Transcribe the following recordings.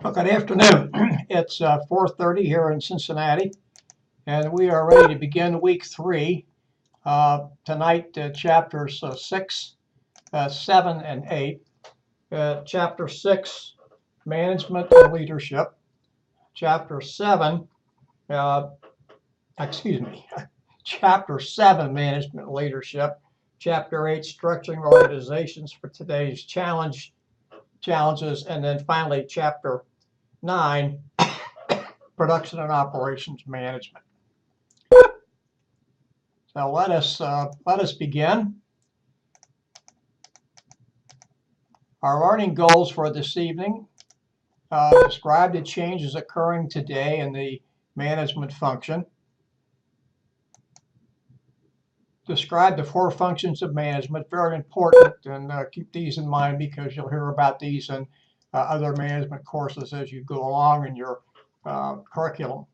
Well, good afternoon. It's 4:30 here in Cincinnati, and we are ready to begin week 3. Tonight, chapters 6, 7, and 8. Chapter 6, Management and Leadership. Chapter 7, uh, excuse me, Chapter 7, Management and Leadership. Chapter 8, Structuring Organizations for Today's Challenges. And then finally, Chapter 9, Production and Operations Management. So let us begin. Our learning goals for this evening describe the changes occurring today in the management function. Describe the 4 functions of management, very important, and keep these in mind because you'll hear about these in other management courses as you go along in your curriculum.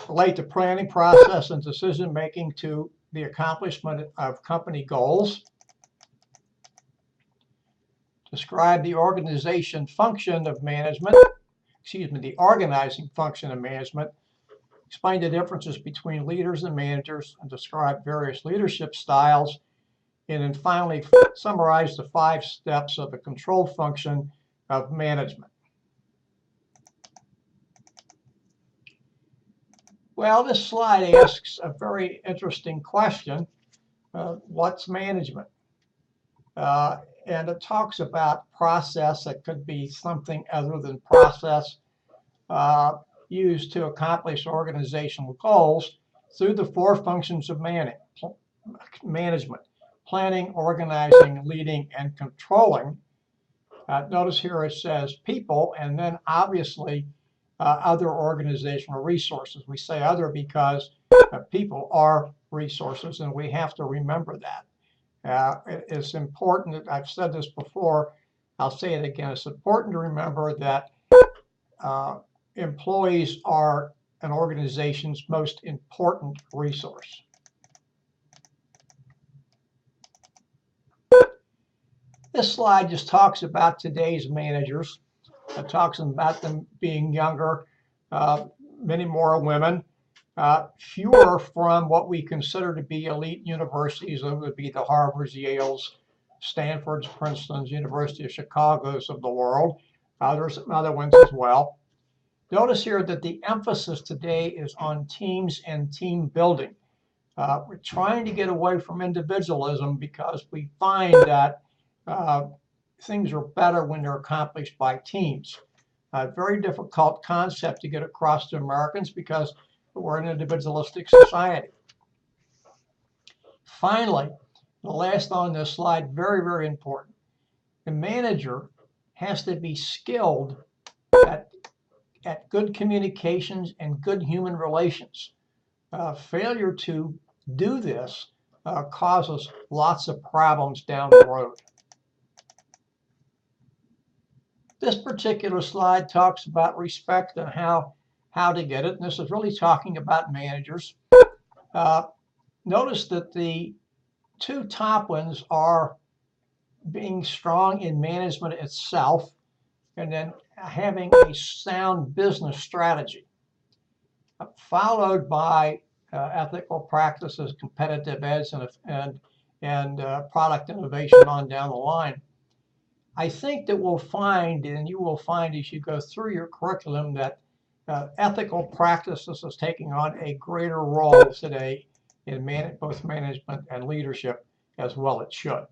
Relate the planning process and decision making to the accomplishment of company goals. Describe the organization function of management, the organizing function of management. Explain the differences between leaders and managers and describe various leadership styles. And then finally, summarize the 5 steps of the control function of management. Well, this slide asks a very interesting question. What's management? And it talks about process. It could be something other than process used to accomplish organizational goals through the 4 functions of management: planning, organizing, leading, and controlling. Notice here it says people, and then obviously other organizational resources. We say other because people are resources, and we have to remember that. It's important, I've said this before, I'll say it again, it's important to remember that employees are an organization's most important resource. This slide just talks about today's managers. It talks about them being younger, many more women, fewer from what we consider to be elite universities. Those would be the Harvards, Yales, Stanfords, Princetons, University of Chicago's of the world. There's some other ones as well. Notice here that the emphasis today is on teams and team building. We're trying to get away from individualism because we find that things are better when they're accomplished by teams. A very difficult concept to get across to Americans because we're an individualistic society. Finally, the last on this slide, very, very important. The manager has to be skilled at good communications and good human relations. Failure to do this causes lots of problems down the road. This particular slide talks about respect and how to get it. And this is really talking about managers. Notice that the 2 top ones are being strong in management itself and then having a sound business strategy, followed by ethical practices, competitive edge, and product innovation on down the line. I think that we'll find, and you will find as you go through your curriculum, that ethical practices is taking on a greater role today in both management and leadership, as well it should.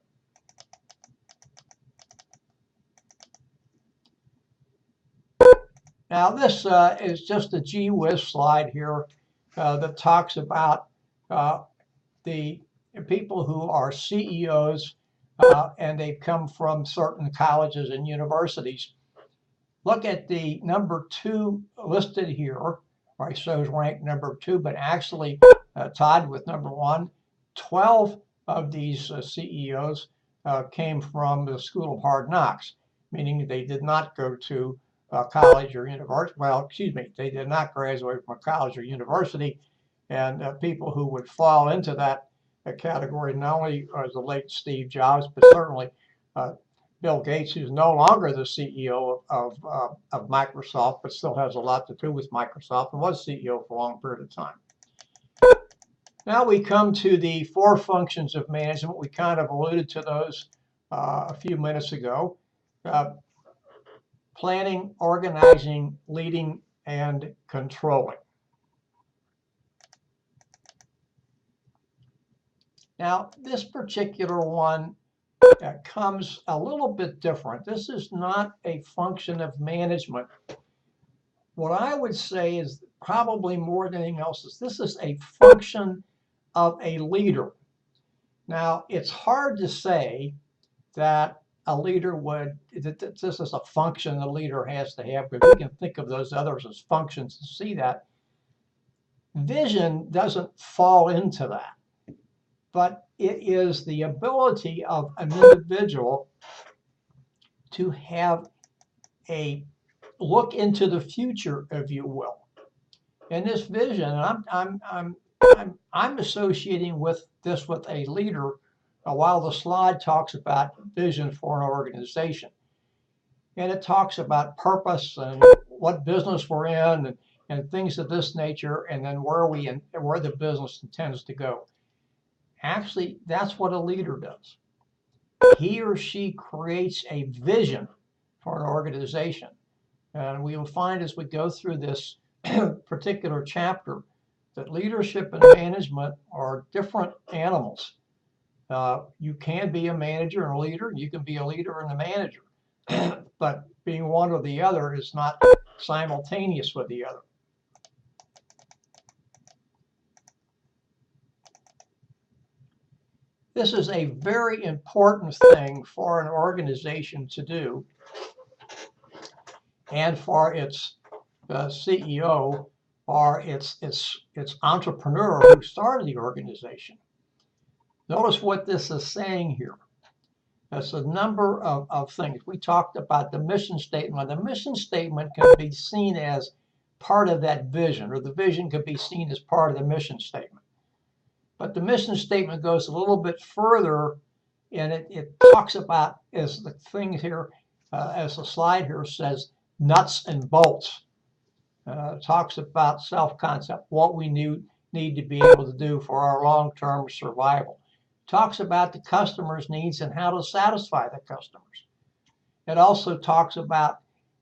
Now this is just a gee whiz slide here that talks about the people who are CEOs and they come from certain colleges and universities. Look at the number 2 listed here, right? Shows rank number 2, but actually tied with number 1. 12 of these CEOs came from the School of Hard Knocks, meaning they did not go to college or university. Well, they did not graduate from a college or university. And people who would fall into that category, not only the late Steve Jobs, but certainly Bill Gates, who's no longer the CEO of Microsoft, but still has a lot to do with Microsoft and was CEO for a long period of time. Now we come to the 4 functions of management. We kind of alluded to those a few minutes ago. Planning, organizing, leading, and controlling. Now, this particular one comes a little bit different. This is not a function of management. What I would say is probably more than anything else is this is a function of a leader. Now, it's hard to say that a leader that this is a function the leader has to have, but we can think of those others as functions to see that. Vision doesn't fall into that, but it is the ability of an individual to have a look into the future, if you will. And this vision, I'm associating with this with a leader. While the slide talks about vision for an organization, and it talks about purpose and what business we're in and things of this nature, and then where the business intends to go. Actually, that's what a leader does. He or she creates a vision for an organization. And we will find as we go through this particular chapter that leadership and management are different animals. You can be a manager and a leader. You can be a leader and a manager. But being one or the other is not simultaneous with the other. This is a very important thing for an organization to do, and for its CEO or its entrepreneur who started the organization. Notice what this is saying here. That's a number of things. We talked about the mission statement. The mission statement can be seen as part of that vision, or the vision could be seen as part of the mission statement. But the mission statement goes a little bit further, and it talks about, as the thing here, as the slide here says, nuts and bolts. Talks about self-concept, what we need to be able to do for our long-term survival. Talks about the customer's needs and how to satisfy the customers. It also talks about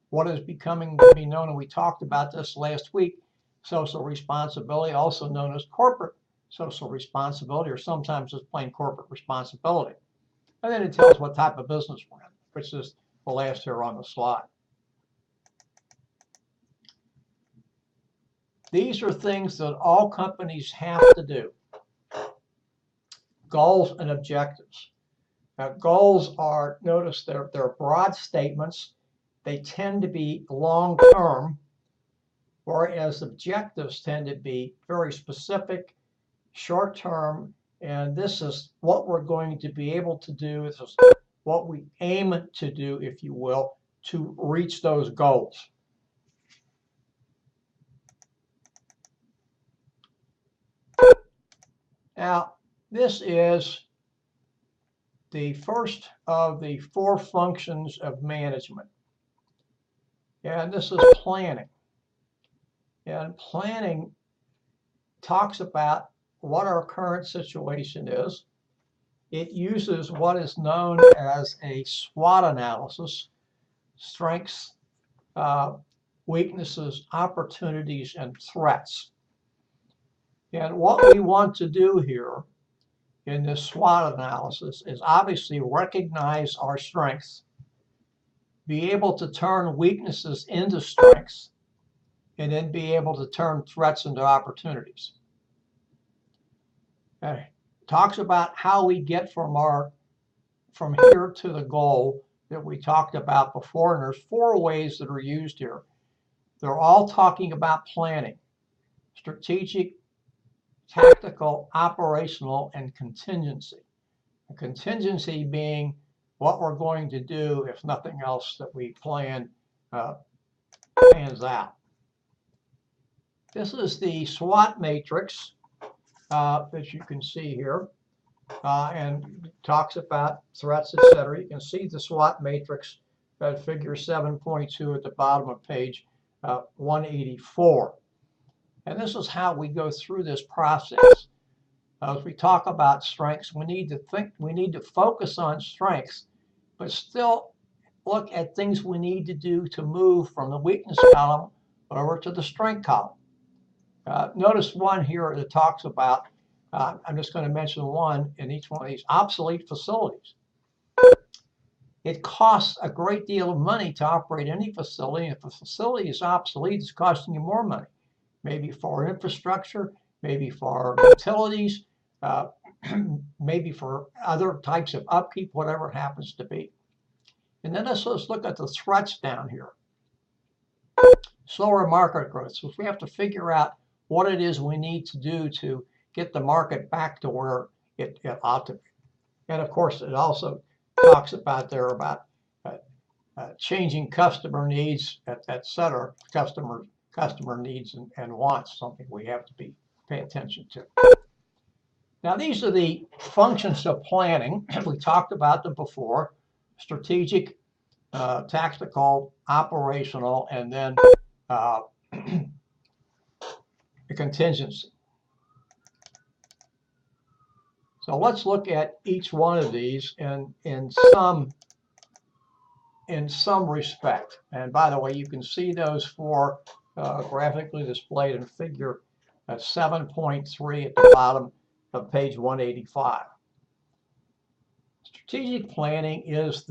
what is becoming to be known, and we talked about this last week, social responsibility, also known as corporate social responsibility, or sometimes just plain corporate responsibility. And then it tells what type of business we're in, which is the last here on the slide. These are things that all companies have to do. Goals and objectives. Now, goals are, notice they're broad statements. They tend to be long-term, whereas objectives tend to be very specific, short-term, and this is what we're going to be able to do. This is what we aim to do, if you will, to reach those goals. Now, this is the first of the 4 functions of management. And this is planning. And planning talks about what our current situation is. It uses what is known as a SWOT analysis: strengths, weaknesses, opportunities, and threats. And what we want to do here in this SWOT analysis is obviously recognize our strengths, be able to turn weaknesses into strengths, and then be able to turn threats into opportunities. Okay. Talks about how we get from here to the goal that we talked about before, and there's 4 ways that are used here. They're all talking about planning: strategic, tactical, operational, and contingency. A contingency being what we're going to do if nothing else that we plan pans out. This is the SWOT matrix that you can see here. and talks about threats, etc. You can see the SWOT matrix at figure 7.2 at the bottom of page 184. And this is how we go through this process. As we talk about strengths, we need to focus on strengths, but still look at things we need to do to move from the weakness column over to the strength column. Notice one here that talks about, I'm just going to mention one in each one of these, obsolete facilities. It costs a great deal of money to operate any facility. If a facility is obsolete, it's costing you more money, maybe for infrastructure, maybe for utilities, maybe for other types of upkeep, whatever it happens to be. And then let's look at the threats down here. Slower market growth. So we have to figure out what it is we need to do to get the market back to where it ought to be. And of course, it also talks about there about changing customer needs, etc. Customer needs and wants, something we have to pay attention to. Now, these are the functions of planning. We talked about them before: strategic, tactical, operational, and then the contingency. So let's look at each one of these in some respect. And by the way, you can see those four graphically displayed in figure 7.3 at the bottom of page 185. Strategic planning is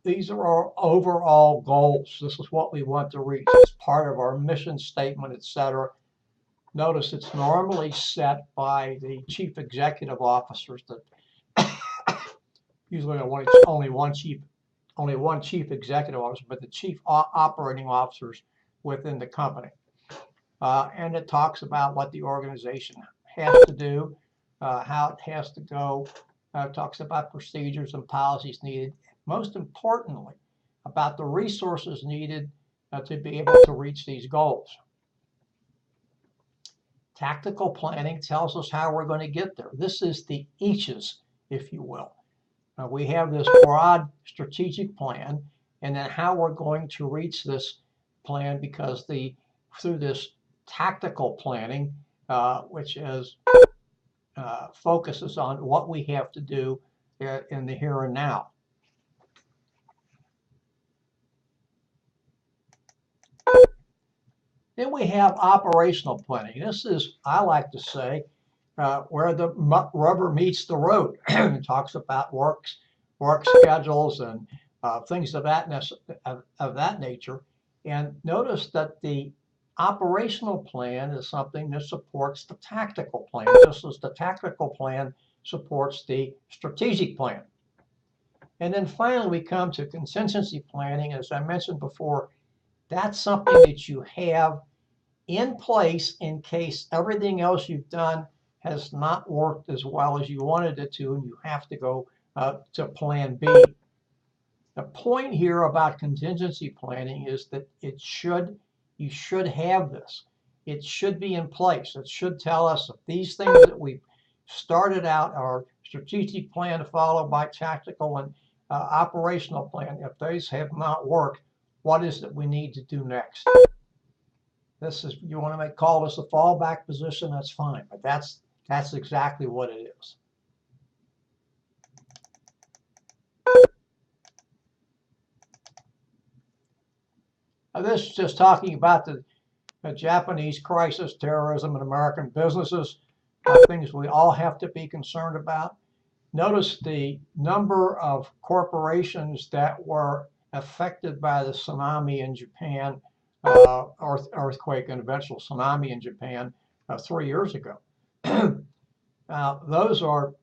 these are our overall goals. This is what we want to reach. It's part of our mission statement, etc. Notice it's normally set by the chief executive officers. That usually only one chief executive officer, but the chief operating officers within the company. And it talks about what the organization has to do, how it has to go. It talks about procedures and policies needed. Most importantly, about the resources needed to be able to reach these goals. Tactical planning tells us how we're going to get there. This is the H's, if you will. We have this broad strategic plan, and then how we're going to reach this plan, because through this tactical planning, which is focuses on what we have to do in the here and now. Then we have operational planning. This is, I like to say, where the rubber meets the road. It talks about work schedules and things of that nature. And notice that the operational plan is something that supports the tactical plan, just as the tactical plan supports the strategic plan. And then finally, we come to contingency planning. As I mentioned before, that's something that you have in place in case everything else you've done has not worked as well as you wanted it to, and you have to go to plan B. The point here about contingency planning is that you should have this. It should be in place. It should tell us if these things that we started out our strategic plan followed by tactical and operational plan, if those have not worked, what is it we need to do next? This is, you want to call this a fallback position, that's fine, but that's exactly what it is. This is just talking about the Japanese crisis, terrorism, and American businesses, things we all have to be concerned about. Notice the number of corporations that were affected by the tsunami in Japan, earthquake and eventual tsunami in Japan 3 years ago. Those are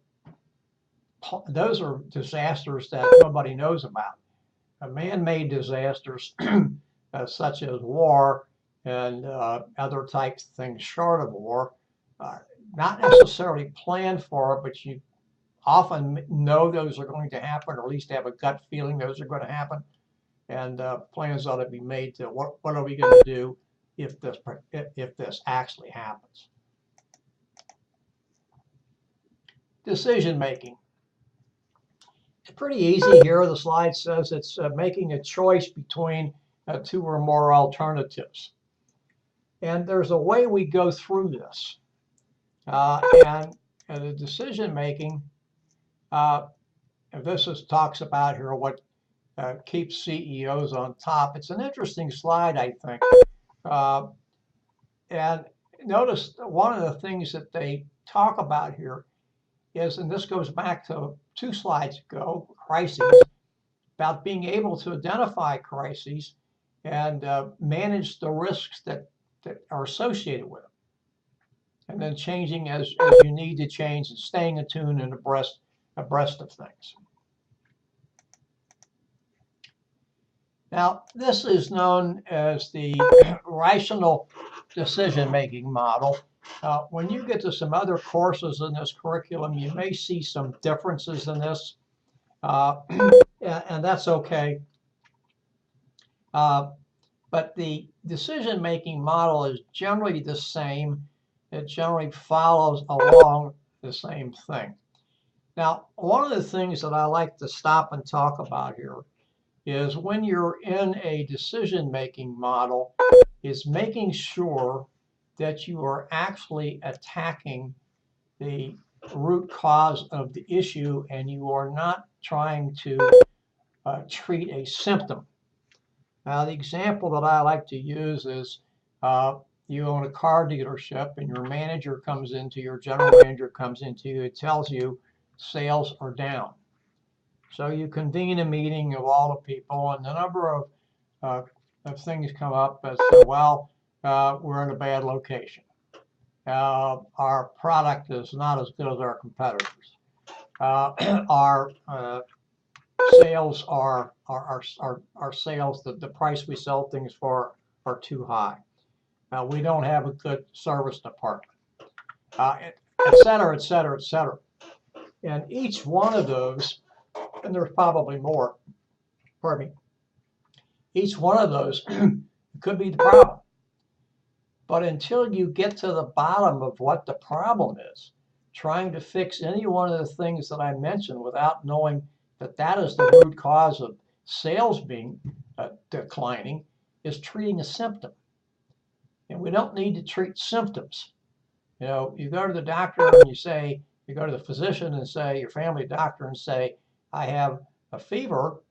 disasters that nobody knows about. Man-made disasters such as war and other types of things short of war, not necessarily planned for, but you often know those are going to happen, or at least have a gut feeling those are going to happen. And plans ought to be made to what are we going to do if this actually happens. decision making. It's pretty easy here. The slide says it's making a choice between two or more alternatives. And there's a way we go through this. And the decision making, this talks about here what keeps CEOs on top. It's an interesting slide, I think. And notice one of the things that they talk about here is, and this goes back to 2 slides ago, crises, about being able to identify crises and manage the risks that are associated with them. And then changing as you need to change and staying attuned and abreast of things. Now, this is known as the rational decision-making model. When you get to some other courses in this curriculum, you may see some differences in this, and that's okay. But the decision-making model is generally the same. It generally follows along the same thing. Now, one of the things that I like to stop and talk about here is when you're in a decision-making model, is making sure that you are actually attacking the root cause of the issue and you are not trying to treat a symptom. Now, the example that I like to use is you own a car dealership and your manager comes into, your general manager comes into you, it tells you sales are down. So you convene a meeting of all the people, and the number of things come up as to, well, we're in a bad location. Our product is not as good as our competitors. Our sales our sales, the price we sell things for are too high. We don't have a good service department, et cetera, et cetera, et cetera. And each one of those, and there's probably more, pardon me, each one of those could be the problem. But until you get to the bottom of what the problem is, trying to fix any one of the things that I mentioned without knowing that that is the root cause of sales being declining is treating a symptom. And we don't need to treat symptoms. You know, you go to the doctor and you say, you go to the physician and say, your family doctor and say, I have a fever,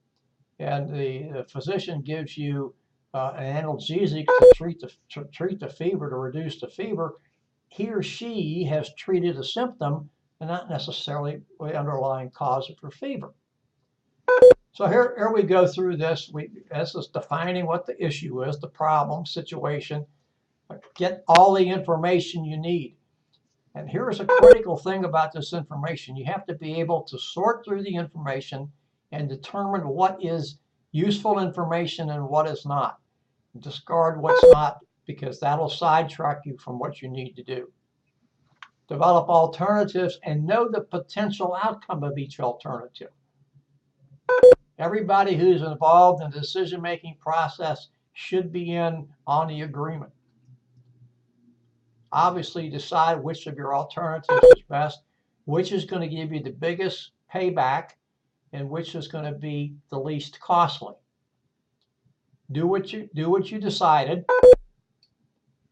and the physician gives you an analgesic to treat the fever, to reduce the fever. He or she has treated a symptom and not necessarily the underlying cause of your fever. So here we go through this. This is defining what the issue is, the problem, situation. Get all the information you need. And here's a critical thing about this information. You have to be able to sort through the information and determine what is useful information and what is not. Discard what's not, because that'll sidetrack you from what you need to do. Develop alternatives and know the potential outcome of each alternative. Everybody who's involved in the decision-making process should be in on the agreement. Obviously, decide which of your alternatives is best, which is going to give you the biggest payback, and which is going to be the least costly. Do what you decided,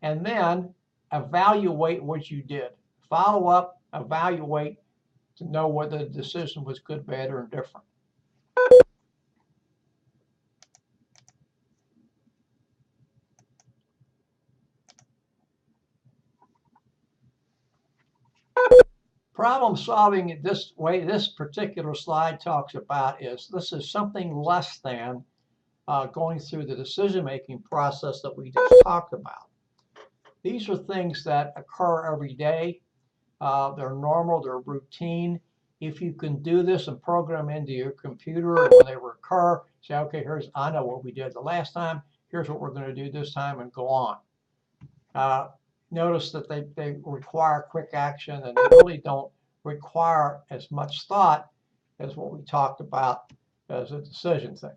and then evaluate what you did. Follow up, evaluate to know whether the decision was good, bad, or indifferent. Problem solving this way, this particular slide talks about is this is something less than going through the decision-making process that we just talked about. These are things that occur every day. They're normal, they're routine. If you can do this and program into your computer, and when they recur, say, okay, I know what we did the last time, here's what we're going to do this time, and go on. Notice that they require quick action, and they really don't require as much thought as what we talked about as a decision thing.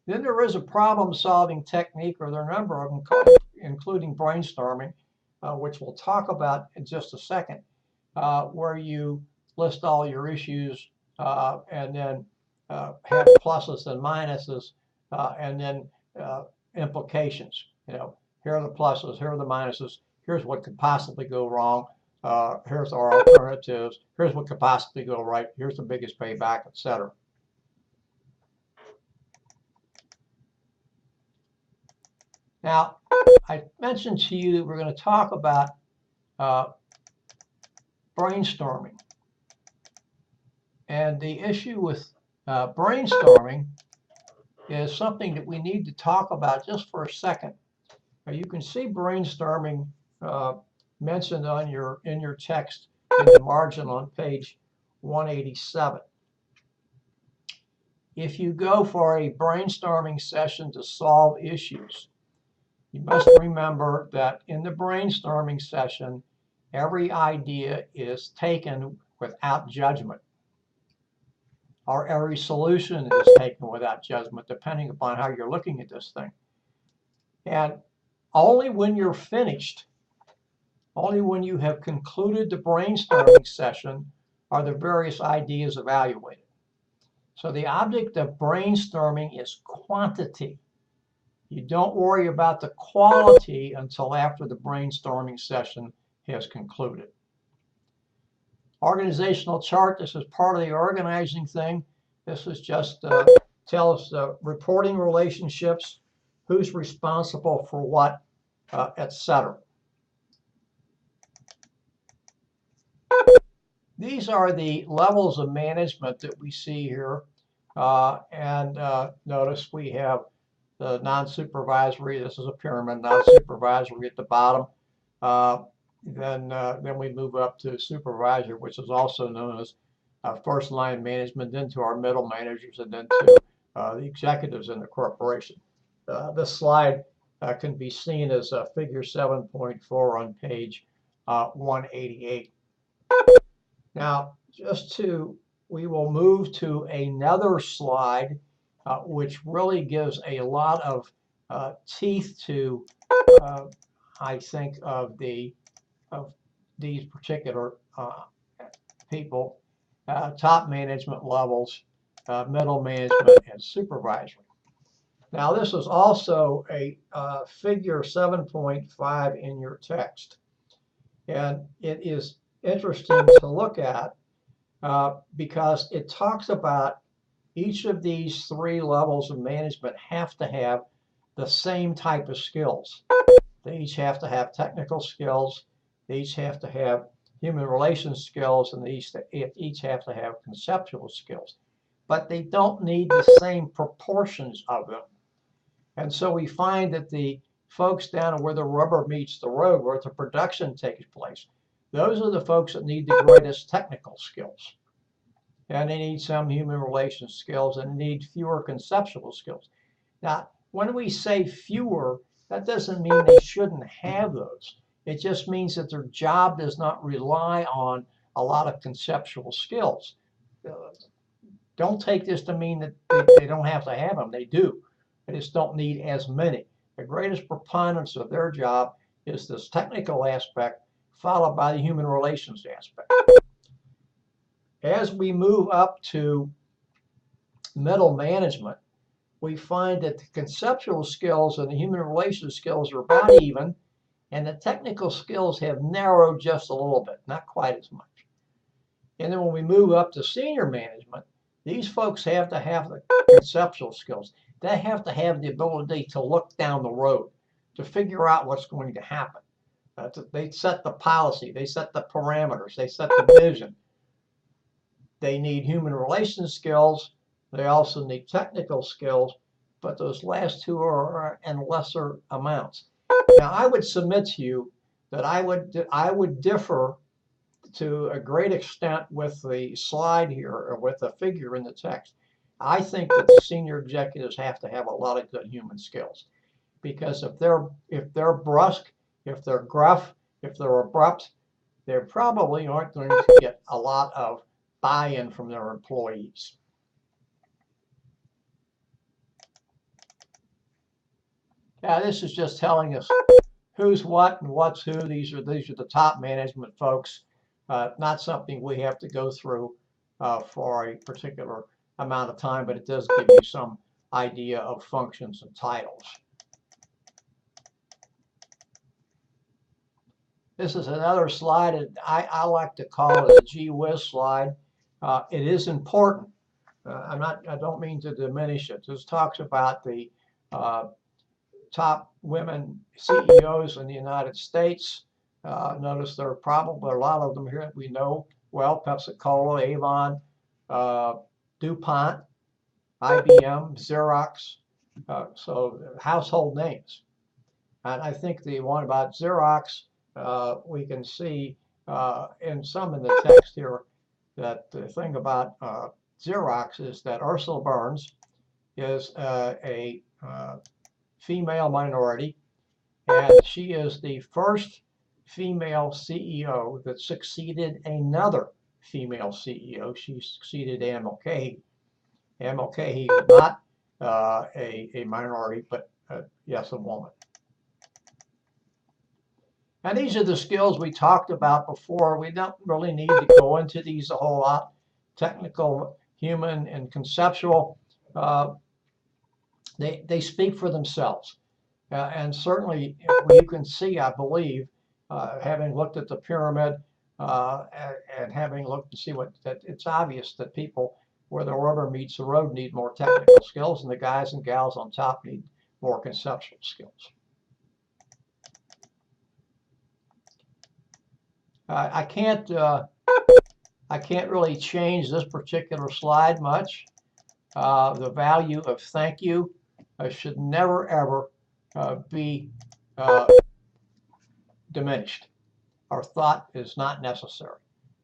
Then there is a problem-solving technique, or there are a number of them, including brainstorming, which we'll talk about in just a second, where you list all your issues, and then have pluses and minuses, and then implications. Here are the pluses, here are the minuses, here's what could possibly go wrong, here's our alternatives, here's what could possibly go right, here's the biggest payback, etc. Now, I mentioned to you that we're going to talk about brainstorming. And the issue with brainstorming is something that we need to talk about just for a second. Now, you can see brainstorming mentioned in your text in the margin on page 187. If you go for a brainstorming session to solve issues, you must remember that in the brainstorming session, every idea is taken without judgment, or every solution is taken without judgment, depending upon how you're looking at this thing. And only when you're finished, only when you have concluded the brainstorming session, are the various ideas evaluated. So the object of brainstorming is quantity. You don't worry about the quality until after the brainstorming session has concluded. Organizational chart, this is part of the organizing thing. This is just tells reporting relationships, who's responsible for what, etc. These are the levels of management that we see here. Notice we have the non-supervisory. This is a pyramid, non-supervisory at the bottom. Then we move up to supervisor, which is also known as first line management, then to our middle managers, and then to the executives in the corporation. This slide can be seen as figure 7.4 on page 188. Now, we will move to another slide, which really gives a lot of teeth to, I think, of these particular people, top management levels, middle management, and supervisory. Now, this is also a figure 7.5 in your text, and it is interesting to look at because it talks about each of these three levels of management have to have the same type of skills. They each have to have technical skills, they each have to have human relations skills, and they each have to have conceptual skills. But they don't need the same proportions of them. And so we find that the folks down where the rubber meets the road, where the production takes place, those are the folks that need the greatest technical skills. And they need some human relations skills, and they need fewer conceptual skills. Now, when we say fewer, that doesn't mean they shouldn't have those. It just means that their job does not rely on a lot of conceptual skills. Don't take this to mean that they don't have to have them. They do. They just don't need as many. The greatest preponderance of their job is this technical aspect, followed by the human relations aspect. As we move up to middle management, we find that the conceptual skills and the human relations skills are about even, and the technical skills have narrowed just a little bit, not quite as much. And then when we move up to senior management, these folks have to have the conceptual skills. They have to have the ability to look down the road, to figure out what's going to happen. They set the policy, they set the parameters, they set the vision. They need human relations skills. They also need technical skills, but those last two are in lesser amounts. Now, I would submit to you that I would differ to a great extent with the slide here, or with the figure in the text. I think that the senior executives have to have a lot of good human skills, because if they're brusque, if they're gruff, if they're abrupt, they probably aren't going to get a lot of buy-in from their employees. Now, this is just telling us who's what and what's who. These are the top management folks. Not something we have to go through for a particular amount of time, but it does give you some idea of functions and titles. This is another slide, and I like to call it a gee whiz slide. It is important. I don't mean to diminish it. This talks about the top women CEOs in the United States. Notice there are probably a lot of them here that we know well: Pepsi-Cola, Avon, DuPont, IBM, Xerox. So household names. And I think the one about Xerox, we can see in some of the text here that the thing about Xerox is that Ursula Burns is a female minority, and she is the first female CEO that succeeded another female CEO. She succeeded Anne Mulcahy. Anne Mulcahy is not a minority, but yes, a woman. And these are the skills we talked about before. We don't really need to go into these a whole lot. Technical, human, and conceptual. They speak for themselves. And certainly you can see, I believe, having looked at the pyramid and having looked to see that it's obvious that people where the rubber meets the road need more technical skills, and the guys and gals on top need more conceptual skills. I can't really change this particular slide much. The value of thank you should never ever be diminished. Our thought is not necessary.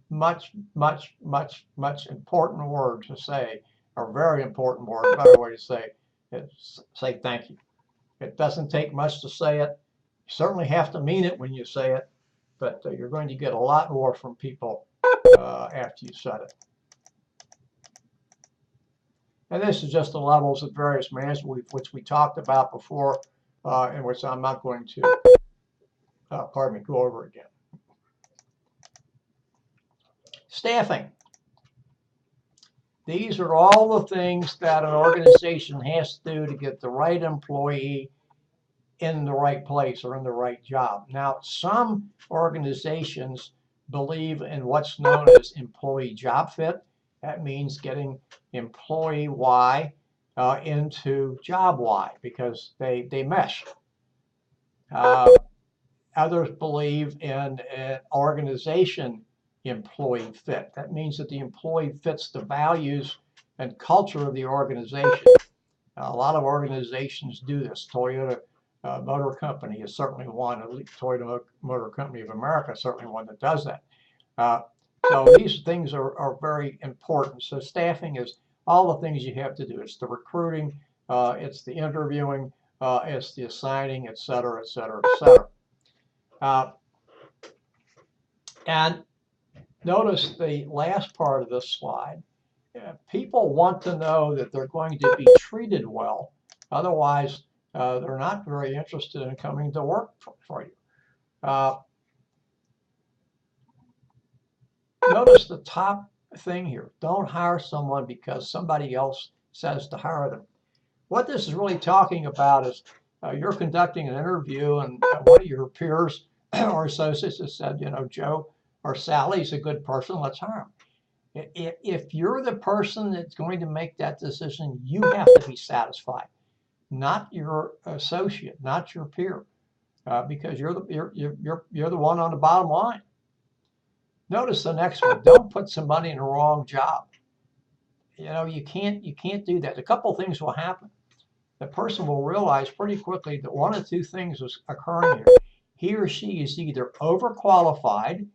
Much important word to say, or very important word, a better way to say it, say thank you. It doesn't take much to say it. You certainly have to mean it when you say it, but you're going to get a lot more from people after you said it. And this is just the levels of various management, which we talked about before, and which I'm not going to, go over again. Staffing. These are all the things that an organization has to do to get the right employee in the right place or in the right job. Now, some organizations believe in what's known as employee job fit. That means getting employee Y into job Y because they mesh. Others believe in an organization employee fit. That means that the employee fits the values and culture of the organization. A lot of organizations do this. Toyota Motor Company is certainly one. Toyota Motor Company of America is certainly one that does that. So these things are very important. So staffing is all the things you have to do. It's the recruiting, it's the interviewing, it's the assigning, et cetera, et cetera, et cetera. And notice the last part of this slide. People want to know that they're going to be treated well. Otherwise, they're not very interested in coming to work for you. Notice the top thing here. Don't hire someone because somebody else says to hire them. What this is really talking about is you're conducting an interview and one of your peers or associates has said, you know, Joe or Sally's a good person, let's hire him. If you're the person that's going to make that decision, you have to be satisfied, not your associate, not your peer, because you're the one on the bottom line. Notice the next one. Don't put somebody in the wrong job. You know, you can't do that. A couple things will happen. The person will realize pretty quickly that one of two things is occurring here. He or she is either overqualified,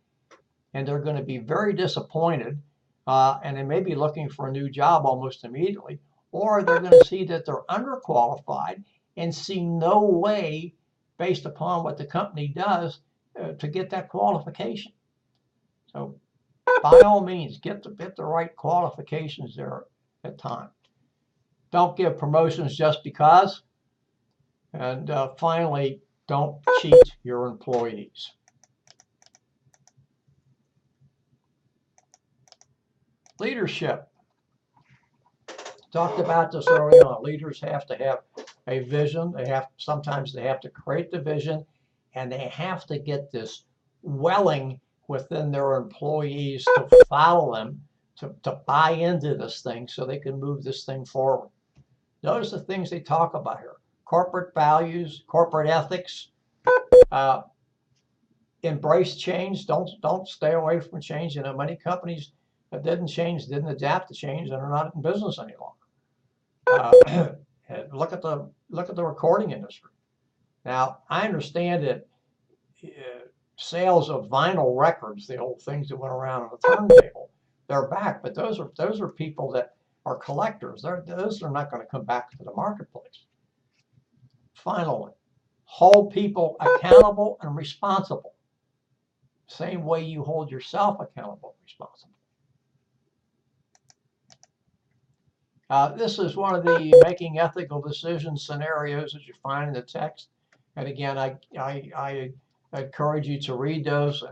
and they're going to be very disappointed, and they may be looking for a new job almost immediately, or they're going to see that they're underqualified and see no way, based upon what the company does, to get that qualification. So by all means, get the right qualifications there at time. Don't give promotions just because. And finally, don't cheat your employees. Leadership. Talked about this early on. Leaders have to have a vision. Sometimes they have to create the vision, and they have to get this welling within their employees to follow them, to buy into this thing so they can move this thing forward. Those are the things they talk about here. Corporate values, corporate ethics, embrace change. Don't stay away from change. You know, many companies that didn't change, didn't adapt to change, and are not in business any longer. Look at the recording industry. Now, I understand that sales of vinyl records, the old things that went around on the turntable, they're back. But those are people that are collectors. Those are not going to come back to the marketplace. Finally, hold people accountable and responsible. Same way you hold yourself accountable and responsible. This is one of the making ethical decisions scenarios that you find in the text. And again, I encourage you to read those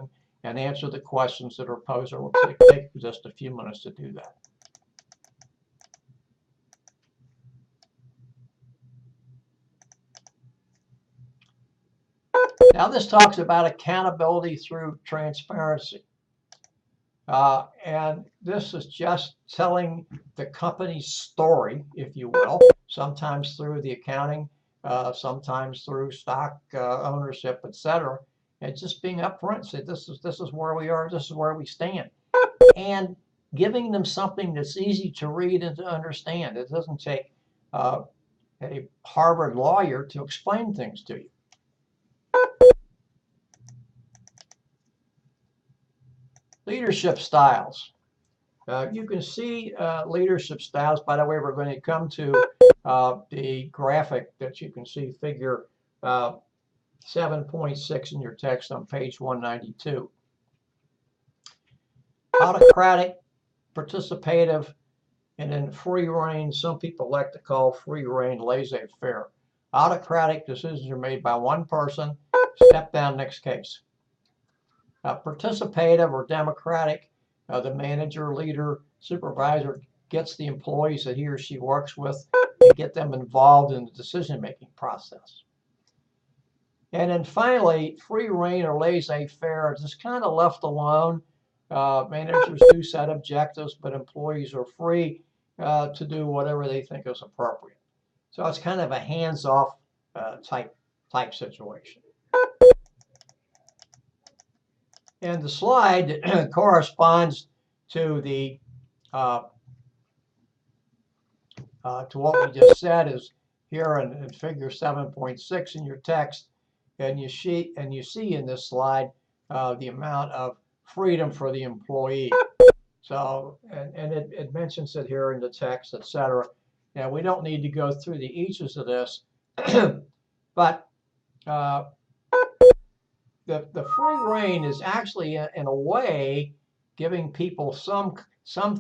and answer the questions that are posed. It will take just a few minutes to do that. Now this talks about accountability through transparency. And this is just telling the company's story, if you will, sometimes through the accounting, sometimes through stock ownership, etc. And just being upfront, say this is where we are, this is where we stand, and giving them something that's easy to read and to understand. It doesn't take a Harvard lawyer to explain things to you. Leadership styles. You can see leadership styles. By the way, we're going to come to the graphic that you can see, figure 7.6 in your text on page 192. Autocratic, participative, and then free rein. Some people like to call free rein laissez-faire. Autocratic decisions are made by one person. Step down, next case. Participative or democratic, the manager, leader, supervisor gets the employees that he or she works with and get them involved in the decision-making process. And then finally, free rein or laissez-faire is just kind of left alone. Managers do set objectives, but employees are free to do whatever they think is appropriate. So it's kind of a hands-off type situation. And the slide corresponds to the to what we just said is here in figure 7.6 in your text, and you see in this slide the amount of freedom for the employee. So and it mentions it here in the text, etc. And we don't need to go through the eaches of this, but the free rein is actually, in a way, giving people some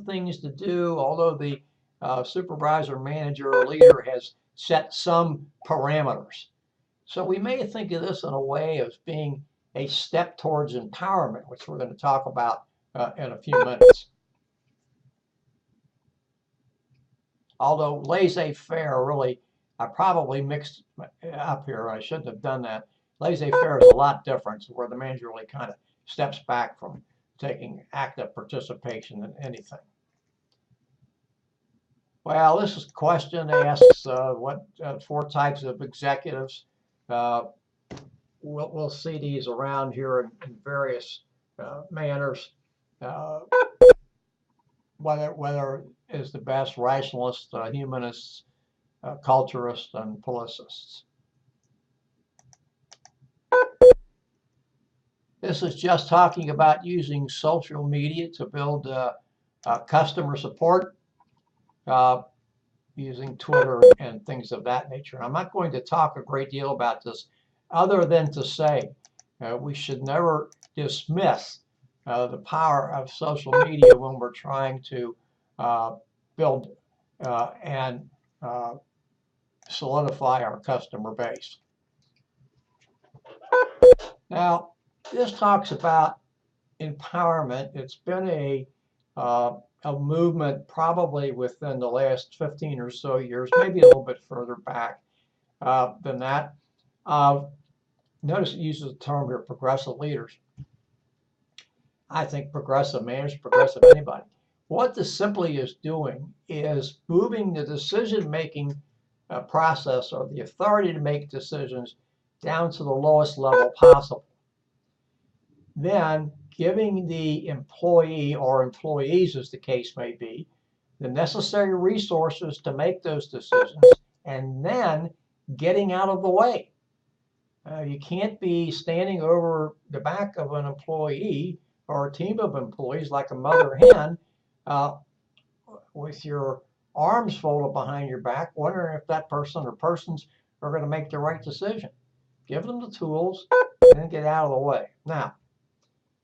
things to do, although the supervisor, manager, or leader has set some parameters. So we may think of this in a way as being a step towards empowerment, which we're going to talk about in a few minutes. Although laissez-faire, really, I probably mixed up here. I shouldn't have done that. Laissez-faire is a lot different, where the manager really kind of steps back from taking active participation in anything. Well, this is a question asks what 4 types of executives. We'll see these around here in various manners. Whether is the best: rationalists, humanists, culturists, and politicists. This is just talking about using social media to build customer support, using Twitter and things of that nature. I'm not going to talk a great deal about this other than to say we should never dismiss the power of social media when we're trying to build and solidify our customer base. Now, this talks about empowerment. It's been a a movement probably within the last 15 or so years, maybe a little bit further back than that. Notice it uses the term here, progressive leaders. I think progressive managers, progressive anybody. What this simply is doing is moving the decision-making process or the authority to make decisions down to the lowest level possible. Then giving the employee or employees, as the case may be, the necessary resources to make those decisions, and then getting out of the way. You can't be standing over the back of an employee or a team of employees like a mother hen with your arms folded behind your back, wondering if that person or persons are going to make the right decision. Give them the tools and then get out of the way. Now,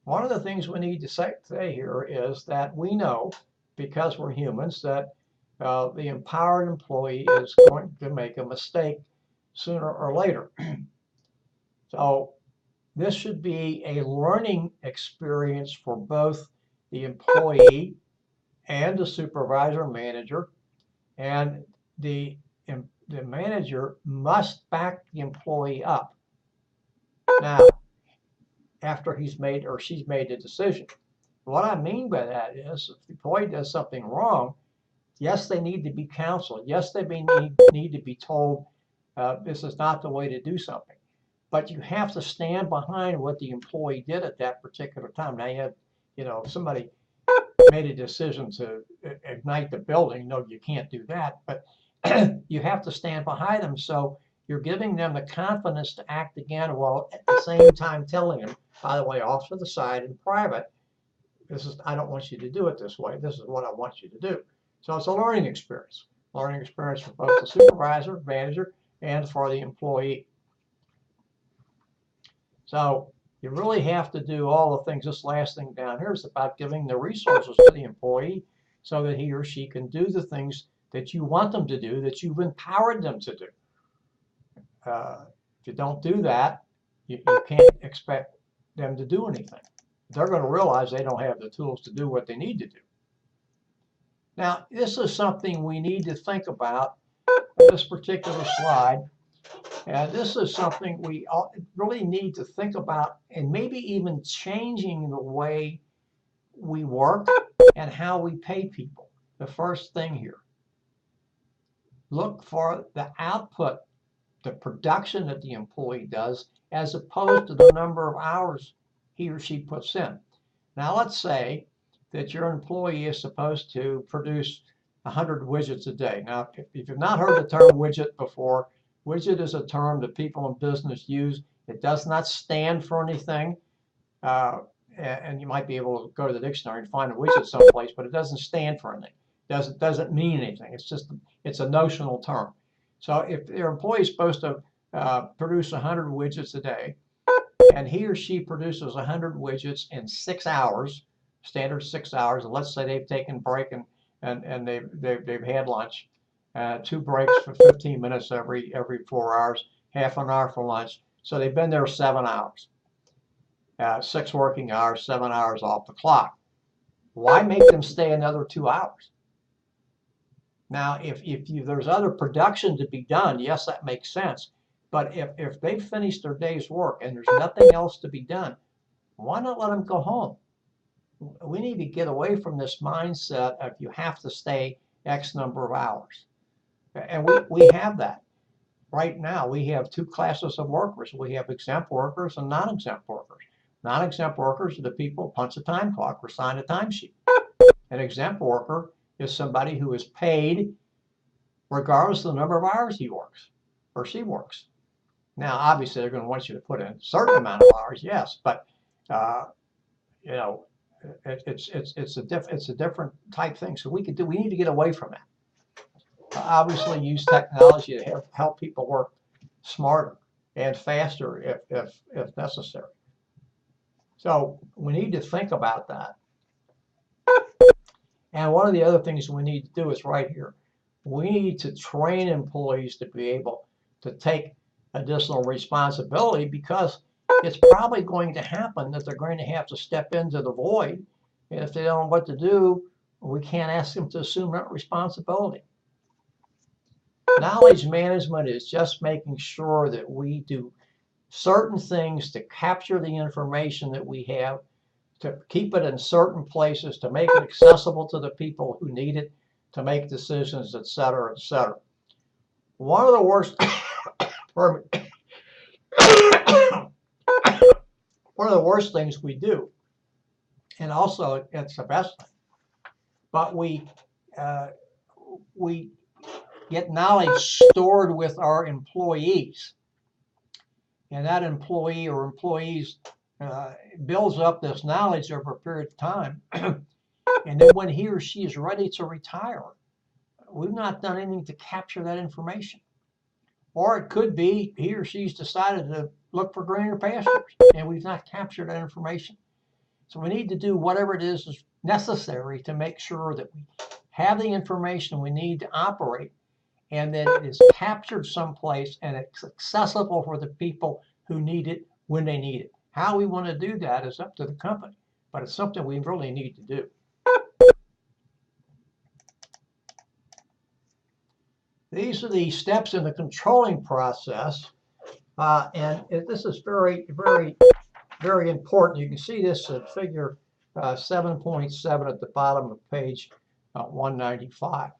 one of the things we need to say here is that we know, because we're humans, that the empowered employee is going to make a mistake sooner or later. So this should be a learning experience for both the employee and the supervisor manager, and the manager must back the employee up now after he's made or she's made the decision. What I mean by that is, if the employee does something wrong, yes, they need to be counseled. Yes, they need to be told this is not the way to do something. But you have to stand behind what the employee did at that particular time. Now, if somebody made a decision to ignite the building, no, you can't do that. But you have to stand behind them. So you're giving them the confidence to act again, while at the same time telling them, by the way, off to the side in private, I don't want you to do it this way. This is what I want you to do. So it's a learning experience for both the supervisor, manager, and for the employee. So you really have to do all the things. This last thing down here is about giving the resources to the employee so that he or she can do the things that you want them to do, that you've empowered them to do. If you don't do that, you can't expect them to do anything. They're going to realize they don't have the tools to do what they need to do. Now, this is something we need to think about in this particular slide. And this is something we really need to think about, and maybe even changing the way we work and how we pay people. The first thing here, look for the output, the production that the employee does, as opposed to the number of hours he or she puts in. Now, let's say that your employee is supposed to produce 100 widgets a day. Now, if you've not heard the term widget before, widget is a term that people in business use. It does not stand for anything. And you might be able to go to the dictionary and find a widget someplace, but it doesn't stand for anything. It doesn't mean anything. It's a notional term. So if your employee is supposed to produce 100 widgets a day, and he or she produces 100 widgets in 6 hours, standard 6 hours, and let's say they've taken a break and they've had lunch, 2 breaks for 15 minutes every 4 hours, half an hour for lunch. So they've been there 7 hours. 6 working hours, 7 hours off the clock. Why make them stay another 2 hours? Now, if there's other production to be done, yes, that makes sense. But if they've finished their day's work and there's nothing else to be done, why not let them go home? We need to get away from this mindset of you have to stay X number of hours. And we have that. Right now, we have 2 classes of workers. We have exempt workers and non-exempt workers. Non-exempt workers are the people who punch a time clock or sign a timesheet. An exempt worker is somebody who is paid regardless of the number of hours he works or she works. Now, obviously, they're going to want you to put in a certain amount of hours, yes, but it's a different type thing. So we need to get away from that. Obviously, use technology to help people work smarter and faster if necessary. So we need to think about that. And one of the other things we need to do is right here. We need to train employees to be able to take additional responsibility, because it's probably going to happen that they're going to have to step into the void. And if they don't know what to do, We can't ask them to assume that responsibility. Knowledge management is just making sure that we do certain things to capture the information that we have, to keep it in certain places, to make it accessible to the people who need it, to make decisions, et cetera, et cetera. One of the worst, one of the worst things we do, and also it's the best thing, but we get knowledge stored with our employees, and that employee or employees builds up this knowledge over a period of time, and then when he or she is ready to retire, we've not done anything to capture that information. Or it could be he or she's decided to look for greener pastures, and we've not captured that information. So we need to do whatever it is necessary to make sure that we have the information we need to operate, and that it is captured someplace and it's accessible for the people who need it when they need it. How we want to do that is up to the company, but it's something we really need to do. These are the steps in the controlling process, and this is very, very, very important. You can see this at figure 7.7 at the bottom of page 195.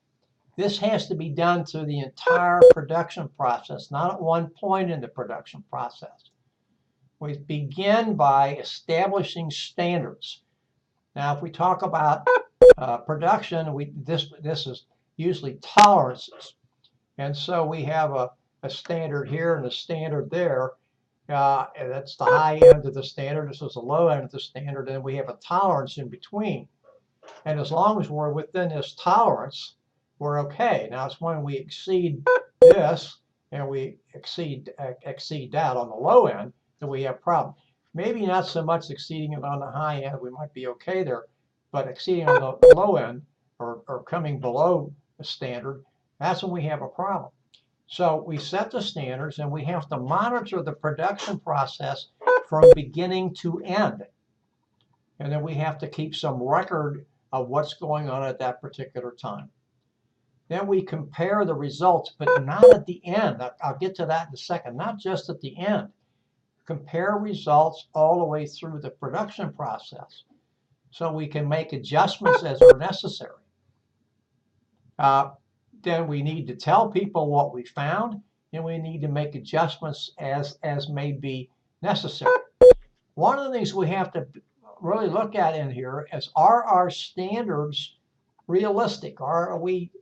This has to be done through the entire production process, not at one point in the production process. We begin by establishing standards. Now, if we talk about production, this is usually tolerances. And so we have a standard here and a standard there. And that's the high end of the standard. This is the low end of the standard. And we have a tolerance in between. And as long as we're within this tolerance, we're okay. Now, it's when we exceed this and we exceed that on the low end that we have problems. Maybe not so much exceeding it on the high end. We might be okay there. But exceeding on the low end or coming below the standard, that's when we have a problem. So we set the standards, and we have to monitor the production process from beginning to end. And then we have to keep some record of what's going on at that particular time. Then we compare the results, but not at the end. I'll get to that in a second. Not just at the end. Compare results all the way through the production process so we can make adjustments as are necessary. Then we need to tell people what we found, and we need to make adjustments as may be necessary. One of the things we have to really look at in here is, are our standards realistic? Are we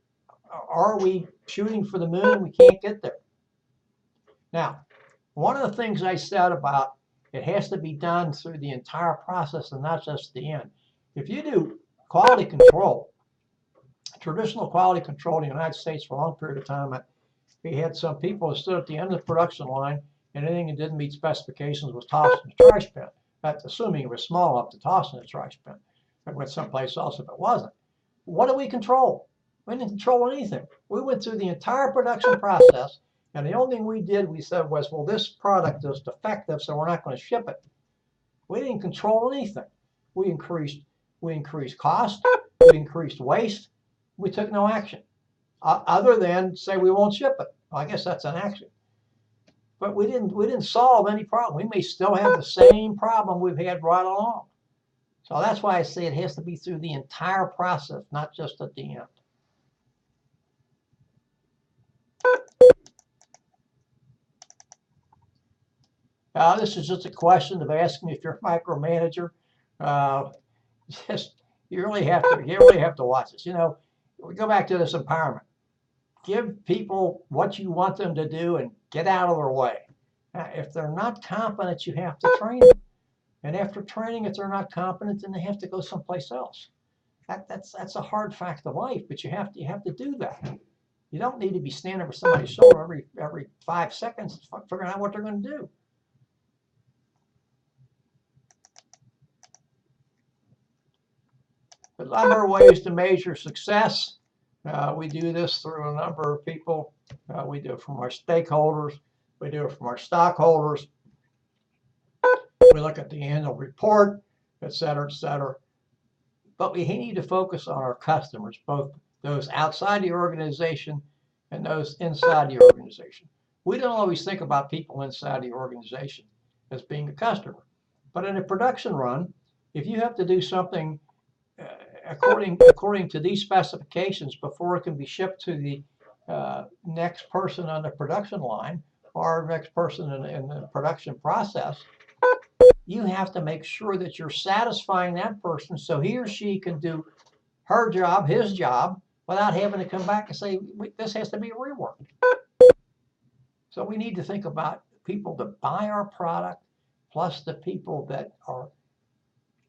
shooting for the moon? We can't get there. Now, one of the things I said about it has to be done through the entire process and not just the end. If you do quality control, traditional quality control in the United States for a long period of time, we had some people who stood at the end of the production line, and anything that didn't meet specifications was tossed in the trash bin. That's assuming it was small enough to toss in the trash bin. It went someplace else if it wasn't. What do we control? We didn't control anything. We went through the entire production process, and the only thing we did, we said was, well, this product is defective, so we're not going to ship it. We didn't control anything. We increased cost. We increased waste. We took no action, other than say we won't ship it. Well, I guess that's an action. But we didn't solve any problem. We may still have the same problem we've had right along. So that's why I say it has to be through the entire process, not just at the end. This is just a question of asking if you're a micromanager. You really have to watch this. You know, we go back to this empowerment. Give people what you want them to do and get out of their way. Now, if they're not competent, you have to train them. And after training, if they're not competent, then they have to go someplace else. That's a hard fact of life, but you have to do that. You don't need to be standing over somebody's shoulder every 5 seconds figuring out what they're going to do. A number of ways to measure success. We do this through a number of people. We do it from our stakeholders. We do it from our stockholders. We look at the annual report, et cetera, et cetera. but we need to focus on our customers, both those outside the organization and those inside the organization. We don't always think about people inside the organization as being a customer. But in a production run, if you have to do something according to these specifications before it can be shipped to the next person on the production line or next person in the production process, you have to make sure that you're satisfying that person so he or she can do her job, his job, without having to come back and say, this has to be reworked. So we need to think about people that buy our product, plus the people that are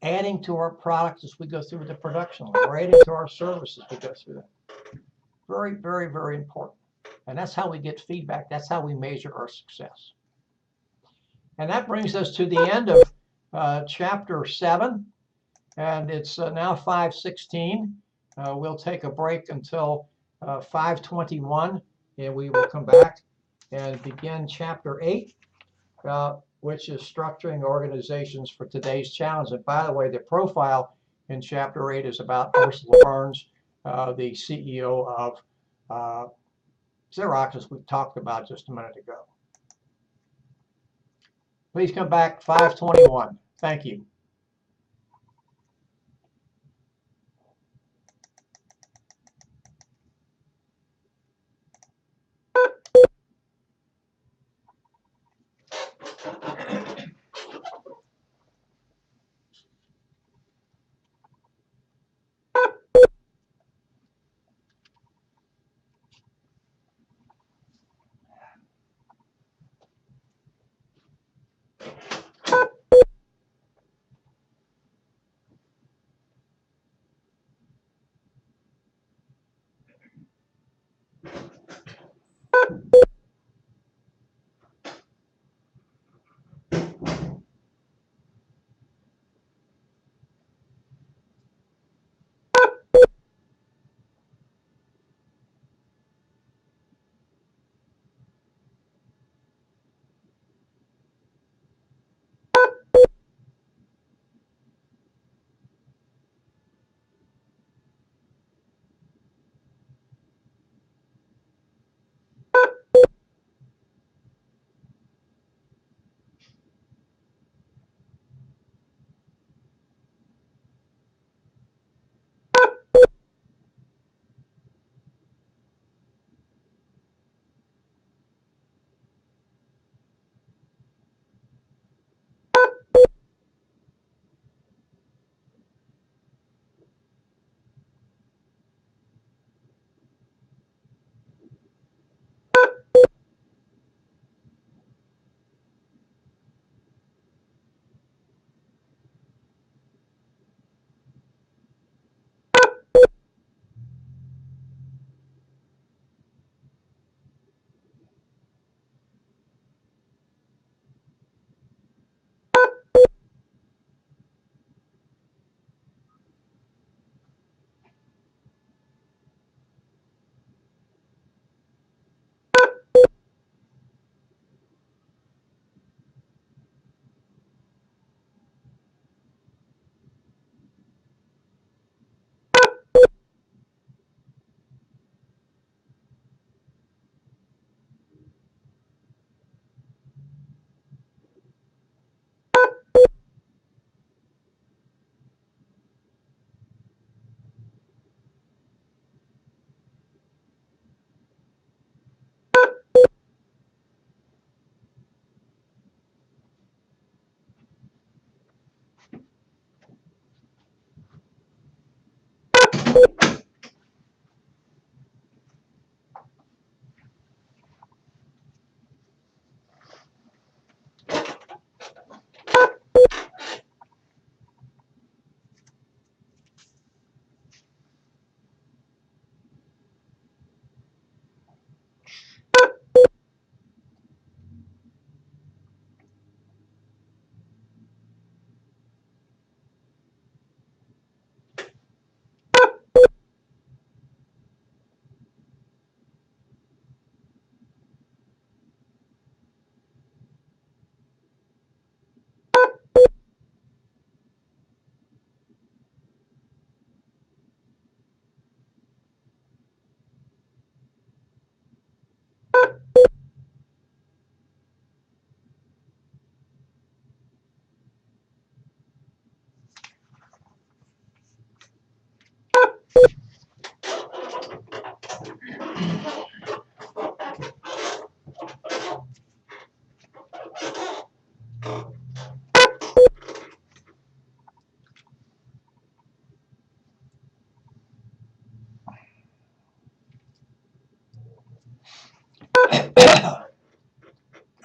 adding to our products as we go through the production line. We're adding to our services as we go through that. Very, very, very important. And that's how we get feedback. That's how we measure our success. And that brings us to the end of chapter 7. And it's now 5:16. We'll take a break until 5:21, and we will come back and begin chapter 8, which is structuring organizations for today's challenge. And by the way, the profile in chapter 8 is about Ursula Burns, the CEO of Xerox, as we talked about just a minute ago. Please come back 5:21. Thank you.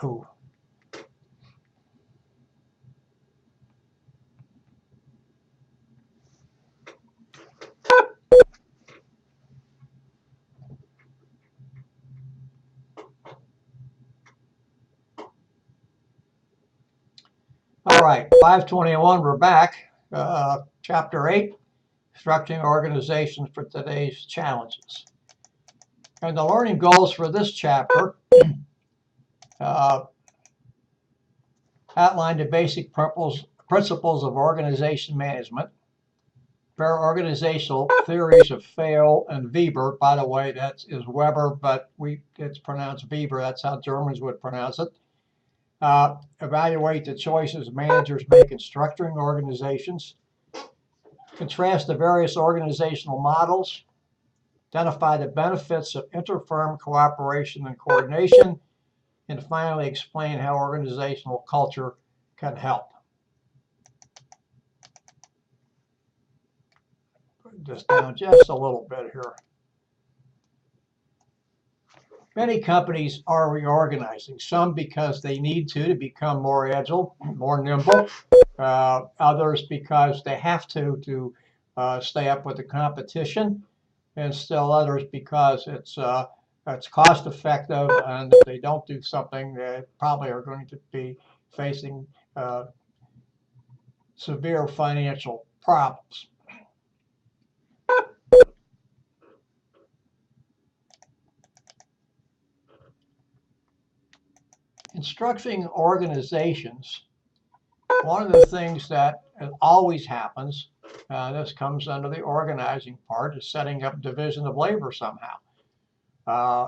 Ooh. All right, 521, we're back. Chapter 8, Structuring Organizations for Today's Challenges. And the learning goals for this chapter outline the basic principles of organization management, fair organizational theories of Fail and Weber. By the way, that is Weber, but it's pronounced Weber. That's how Germans would pronounce it. Evaluate the choices managers make in structuring organizations. Contrast the various organizational models. Identify the benefits of inter-firm cooperation and coordination. And finally, explain how organizational culture can help. Put this down just a little bit here. Many companies are reorganizing, some because they need to become more agile, more nimble, others because they have to stay up with the competition, and still others because it's cost effective, and if they don't do something, they probably are going to be facing severe financial problems. In structuring organizations, one of the things that always happens, this comes under the organizing part, is setting up division of labor somehow.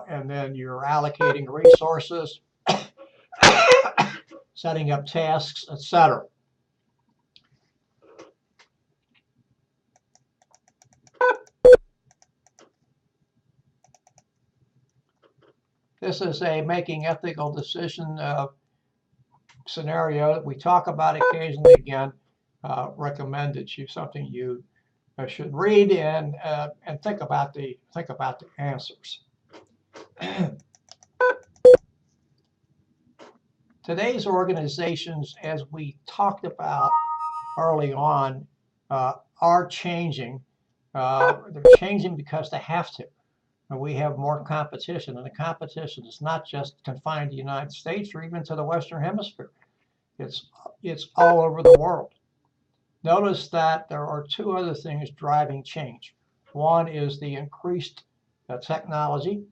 And then you're allocating resources, setting up tasks, etc. This is a making ethical decision scenario that we talk about occasionally. Again, recommend that something you should read and think about the answers. Today's organizations, as we talked about early on, are changing. They're changing because they have to. And we have more competition, and the competition is not just confined to the United States or even to the Western Hemisphere. It's all over the world. Notice that there are two other things driving change. One is the increased technology.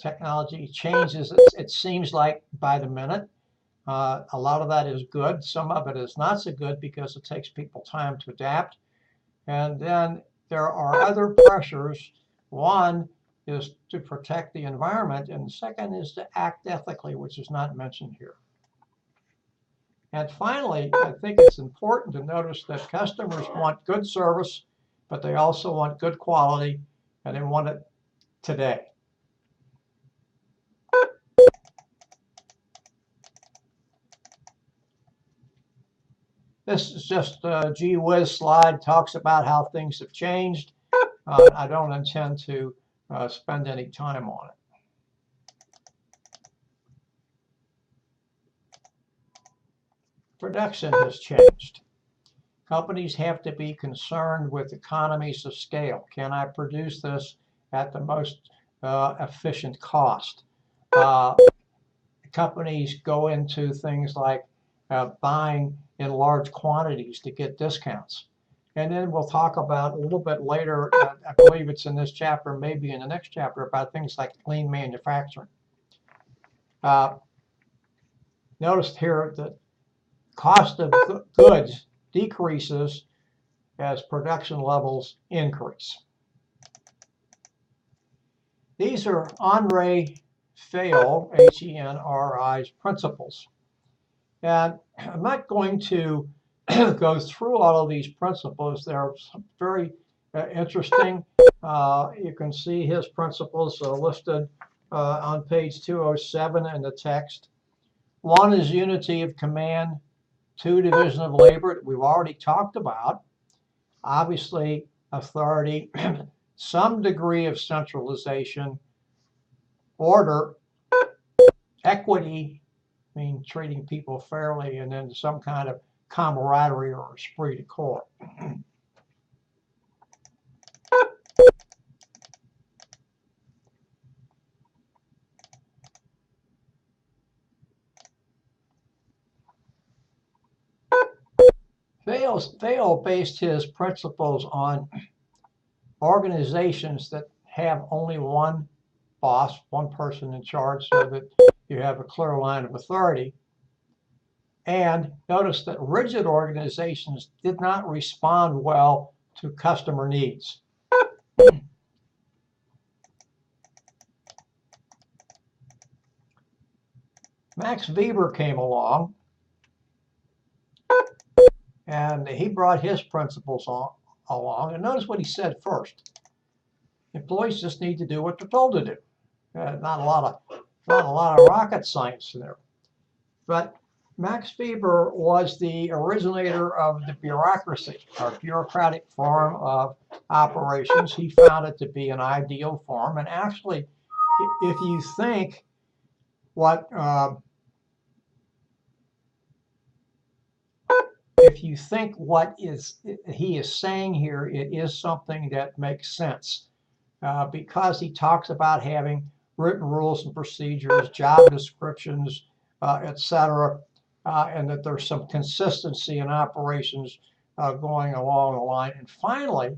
Technology changes, it seems like, by the minute. A lot of that is good. Some of it is not so good because it takes people time to adapt. And then there are other pressures. One is to protect the environment, and the second is to act ethically, which is not mentioned here. And finally, I think it's important to notice that customers want good service, but they also want good quality, and they want it today. This is just a gee whiz slide, talks about how things have changed. I don't intend to spend any time on it. Production has changed. Companies have to be concerned with economies of scale. Can I produce this at the most efficient cost? Companies go into things like buying in large quantities to get discounts. And then we'll talk about a little bit later, I believe it's in this chapter, maybe in the next chapter, about things like lean manufacturing. Notice here that cost of goods decreases as production levels increase. These are Henri Fayol, H-E-N-R-I's principles. And I'm not going to go through all of these principles. They're very interesting. You can see his principles listed on page 207 in the text. One is unity of command, two, division of labor that we've already talked about. Obviously, authority, some degree of centralization, order, equity, I mean treating people fairly, and then some kind of camaraderie or esprit de corps. Vail based his principles on organizations that have only one boss, one person in charge, so that you have a clear line of authority. And notice that rigid organizations did not respond well to customer needs. Max Weber came along, and he brought his principles along. And notice what he said first. Employees just need to do what they're told to do. Not a lot of rocket science there. But Max Weber was the originator of the bureaucracy, our bureaucratic form of operations. He found it to be an ideal form. And actually, if you think what he is saying here, it is something that makes sense because he talks about having written rules and procedures, job descriptions, etc., and that there's some consistency in operations going along the line. And finally,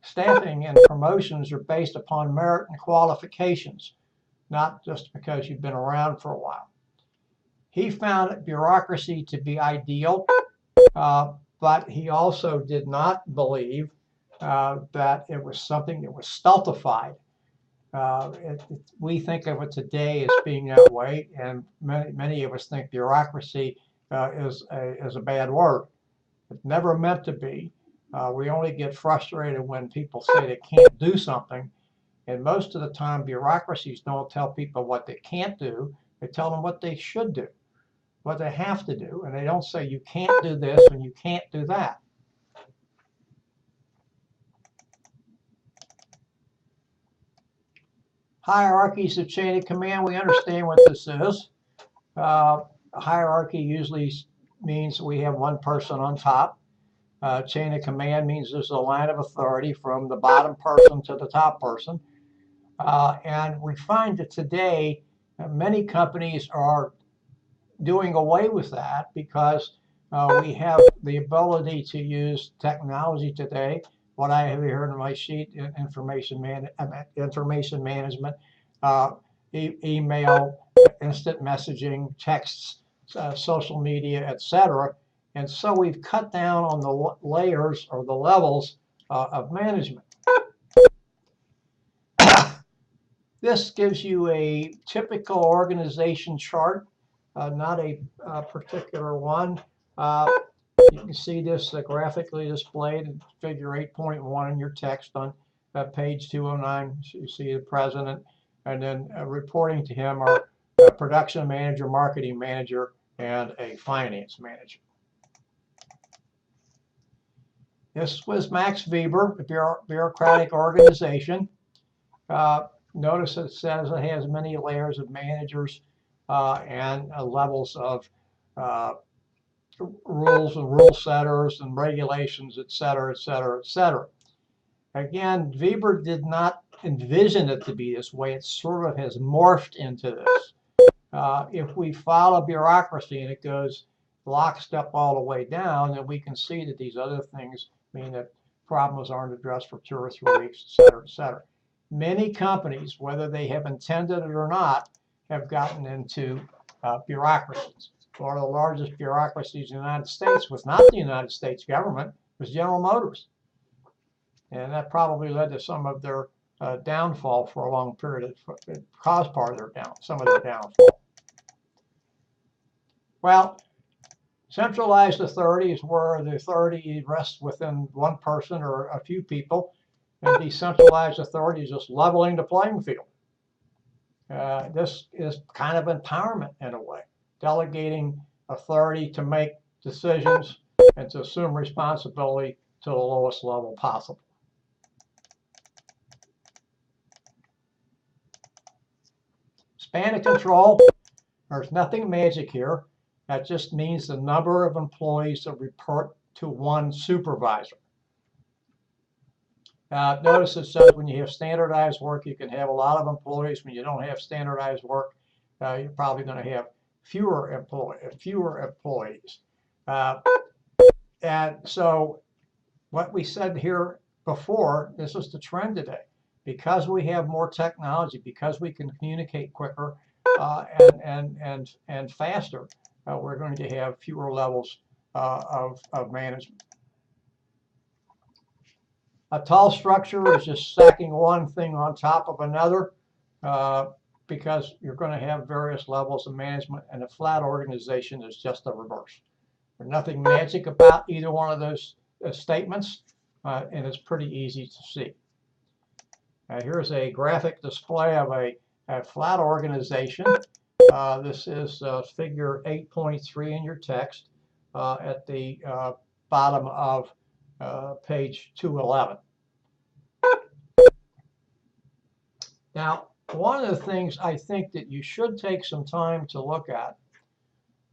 staffing and promotions are based upon merit and qualifications, not just because you've been around for a while. He found bureaucracy to be ideal, but he also did not believe that it was something that was stultified. We think of it today as being that way, and many of us think bureaucracy is a bad word. It's never meant to be. We only get frustrated when people say they can't do something, and most of the time bureaucracies don't tell people what they can't do. They tell them what they should do, what they have to do, and they don't say you can't do this and you can't do that. Hierarchies of chain of command, we understand what this is. Hierarchy usually means we have one person on top. Chain of command means there's a line of authority from the bottom person to the top person. And we find that today many companies are doing away with that because we have the ability to use technology today. What I have here in my sheet, information management, email, instant messaging, texts, social media, etc. And so we've cut down on the layers or the levels of management. This gives you a typical organization chart, not a particular one. You can see this graphically displayed in figure 8.1 in your text on page 209. So you see the president, and then reporting to him are a production manager, marketing manager, and a finance manager. This was Max Weber, the bureaucratic organization. Notice it says it has many layers of managers and levels of rules and rule setters and regulations, et cetera, et cetera, et cetera. Again, Weber did not envision it to be this way. It sort of has morphed into this. If we follow bureaucracy and it goes lockstep all the way down, then we can see that these other things mean that problems aren't addressed for 2 or 3 weeks, et cetera, et cetera. Many companies, whether they have intended it or not, have gotten into bureaucracies. One of the largest bureaucracies in the United States was not the United States government, it was General Motors. And that probably led to some of their downfall for a long period. It caused part of their some of their downfall. Well, centralized authority is where the authority rests within one person or a few people. and decentralized authority is just leveling the playing field. This is kind of empowerment in a way, delegating authority to make decisions and to assume responsibility to the lowest level possible. Span of control, there's nothing magic here. That just means the number of employees that report to one supervisor. Notice it says when you have standardized work, you can have a lot of employees. When you don't have standardized work, you're probably going to have fewer employees. And so what we said here before, this is the trend today. Because we have more technology, because we can communicate quicker and faster, we're going to have fewer levels of management. A tall structure is just stacking one thing on top of another because you're going to have various levels of management, and a flat organization is just the reverse. There's nothing magic about either one of those statements, and it's pretty easy to see. Here's a graphic display of a flat organization. This is figure 8.3 in your text at the bottom of page 211. Now, one of the things I think that you should take some time to look at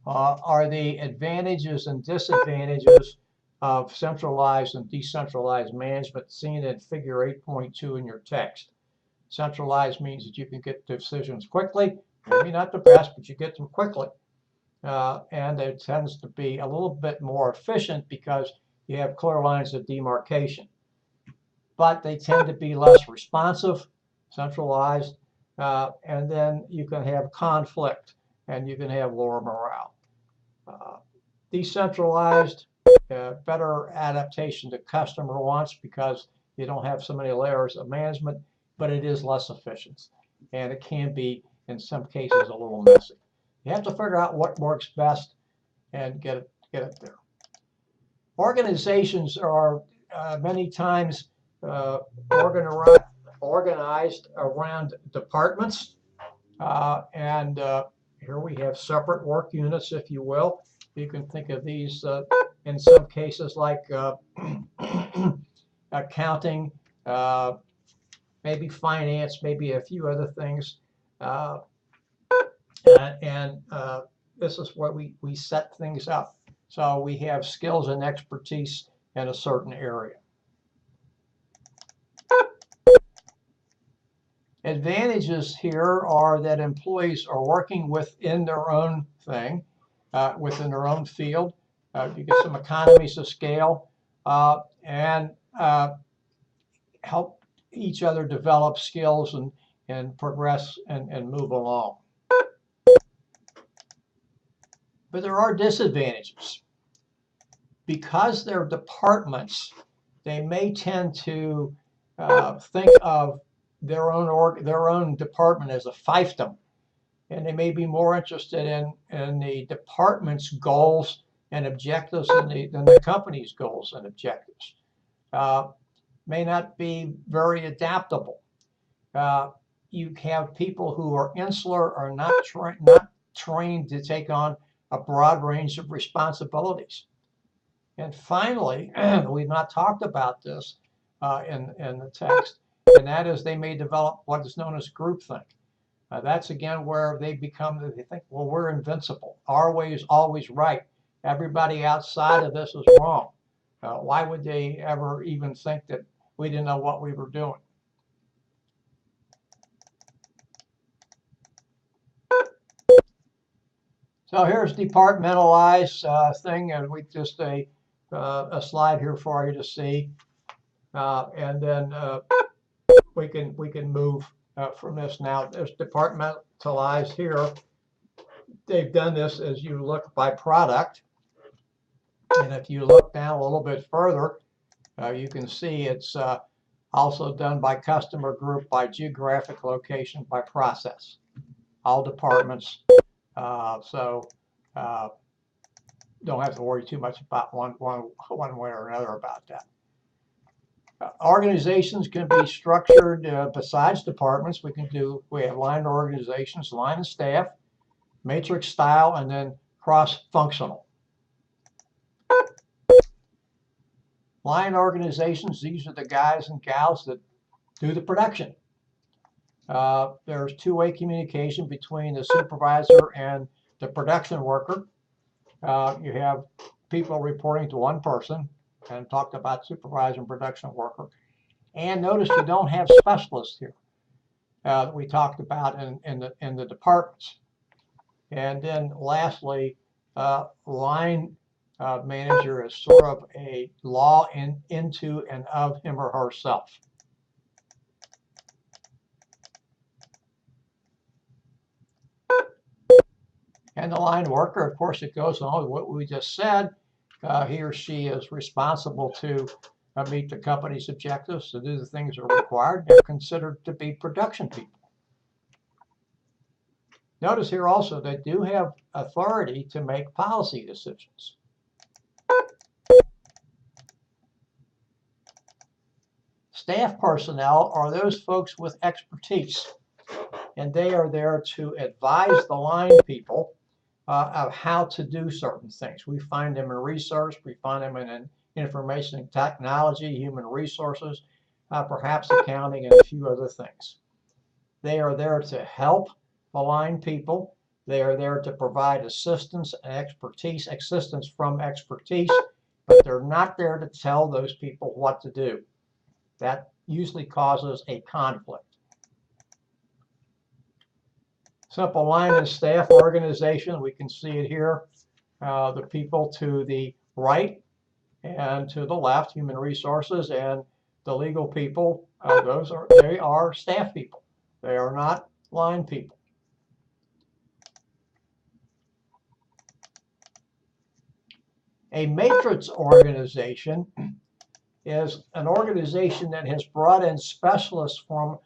are the advantages and disadvantages of centralized and decentralized management seen in figure 8.2 in your text. Centralized means that you can get decisions quickly, maybe not the best, but you get them quickly. And it tends to be a little bit more efficient because you have clear lines of demarcation. But they tend to be less responsive, centralized, and then you can have conflict and you can have lower morale. Decentralized, better adaptation to customer wants because you don't have so many layers of management, but it is less efficient, and it can be, in some cases, a little messy. You have to figure out what works best and get it there. Organizations are many times organized around departments, and here we have separate work units, if you will. You can think of these in some cases like accounting, maybe finance, maybe a few other things. This is where we set things up. So we have skills and expertise in a certain area. Advantages here are that employees are working within their own thing, within their own field. You get some economies of scale and help each other develop skills and progress and move along. But there are disadvantages. Because they're departments, they may tend to think of their own department as a fiefdom, and they may be more interested in the department's goals and objectives than the company's goals and objectives. May not be very adaptable. You have people who are insular or not trained to take on a broad range of responsibilities. And finally, we've not talked about this in the text, and that is they may develop what is known as groupthink. That's again where they think, well, we're invincible. Our way is always right. Everybody outside of this is wrong. Why would they ever even think that we didn't know what we were doing? So here's departmentalized thing, and we just a slide here for you to see, and then we can move from this now. There's departmentalized here. They've done this as you look by product, and if you look down a little bit further, you can see it's also done by customer group, by geographic location, by process. All departments. So don't have to worry too much about one way or another about that. Organizations can be structured besides departments. We have line organizations, line of staff, matrix style, and then cross-functional. Line organizations, these are the guys and gals that do the production. There's two-way communication between the supervisor and the production worker. You have people reporting to one person, and talked about supervisor and production worker. And notice you don't have specialists here that we talked about in the departments. And then lastly, line manager is sort of a law into and of him or herself. And the line worker, of course, it goes on with what we just said. He or she is responsible to meet the company's objectives, to do the things that are required. They're considered to be production people. Notice here also they do have authority to make policy decisions. Staff personnel are those folks with expertise, and they are there to advise the line people of how to do certain things. We find them in research, we find them in information and technology, human resources, perhaps accounting, and a few other things. They are there to help the line people. They are there to provide assistance and expertise, assistance from expertise, but they're not there to tell those people what to do. That usually causes a conflict. Simple line and staff organization, we can see it here. The people to the right and to the left, human resources, and the legal people, they are staff people. They are not line people. A matrix organization is an organization that has brought in specialists from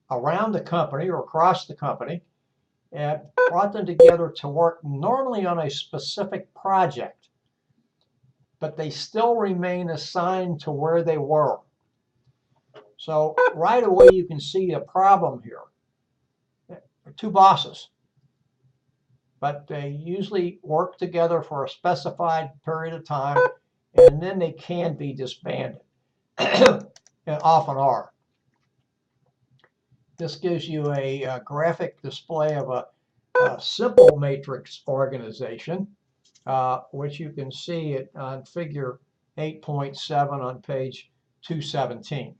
around the company or across the company and brought them together to work normally on a specific project, but they still remain assigned to where they were. So right away you can see a problem here. There are two bosses, but they usually work together for a specified period of time, and then they can be disbanded, and often are. This gives you a graphic display of a simple matrix organization, which you can see it on figure 8.7 on page 217.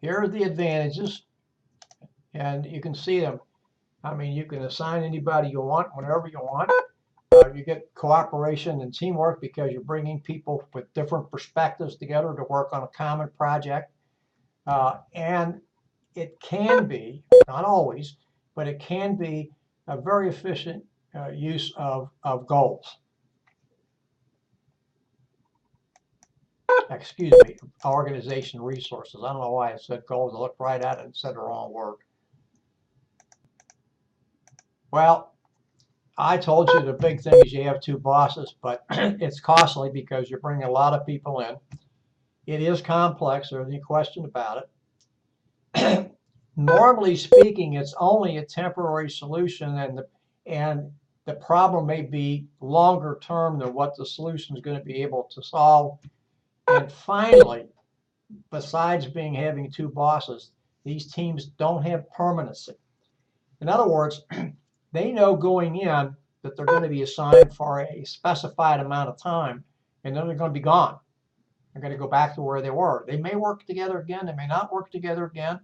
Here are the advantages, and you can see them. I mean, you can assign anybody you want whenever you want. You get cooperation and teamwork because you're bringing people with different perspectives together to work on a common project. And it can be, not always, but it can be a very efficient use of goals. Excuse me, organization resources. I don't know why I said goals. I looked right at it and said the wrong word. Well, I told you the big thing is you have two bosses, but it's costly because you're bringing a lot of people in. It is complex, there's any question about it. Normally speaking, it's only a temporary solution, and the problem may be longer term than what the solution is going to be able to solve. And finally, besides having two bosses, these teams don't have permanency. In other words, they know going in that they're going to be assigned for a specified amount of time, and then they're going to be gone. They're going to go back to where they were. They may work together again. They may not work together again.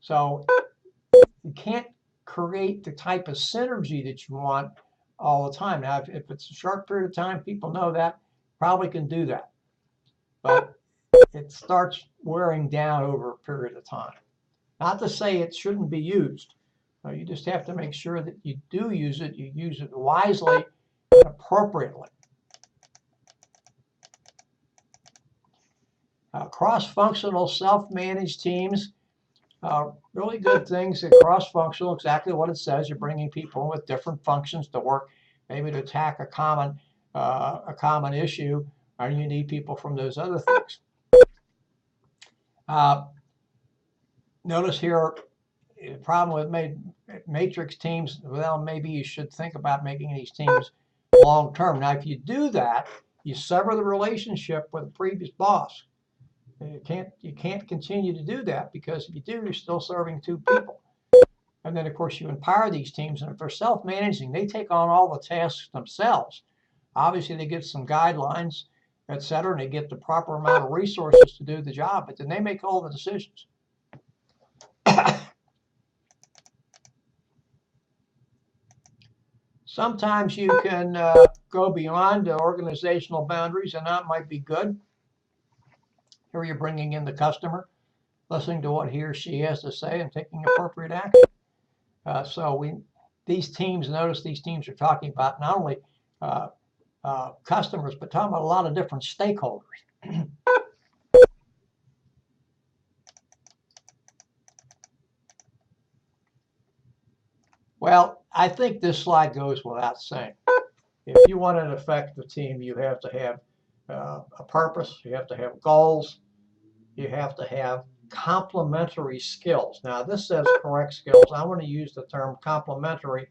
So you can't create the type of synergy that you want all the time. Now, if it's a short period of time, people know that, probably can do that. But it starts wearing down over a period of time. Not to say it shouldn't be used. You just have to make sure that you do use it, you use it wisely and appropriately. Cross-functional self-managed teams, really good things at cross-functional, exactly what it says. You're bringing people with different functions to work, maybe to attack a common issue and you need people from those other things. Notice here, the problem with matrix teams, well, maybe you should think about making these teams long term. Now, if you do that, you sever the relationship with the previous boss. You can't continue to do that, because if you do, you're still serving two people. And then, of course, you empower these teams, and if they're self-managing, they take on all the tasks themselves. Obviously, they get some guidelines, etc., and they get the proper amount of resources to do the job, but then they make all the decisions. Sometimes you can go beyond the organizational boundaries, and that might be good. Here you're bringing in the customer, listening to what he or she has to say, and taking appropriate action. These teams, notice these teams are talking about not only customers, but talking about a lot of different stakeholders. Well, I think this slide goes without saying. If you want an effective team, you have to have a purpose, you have to have goals, you have to have complementary skills. Now, this says correct skills. I want to use the term complementary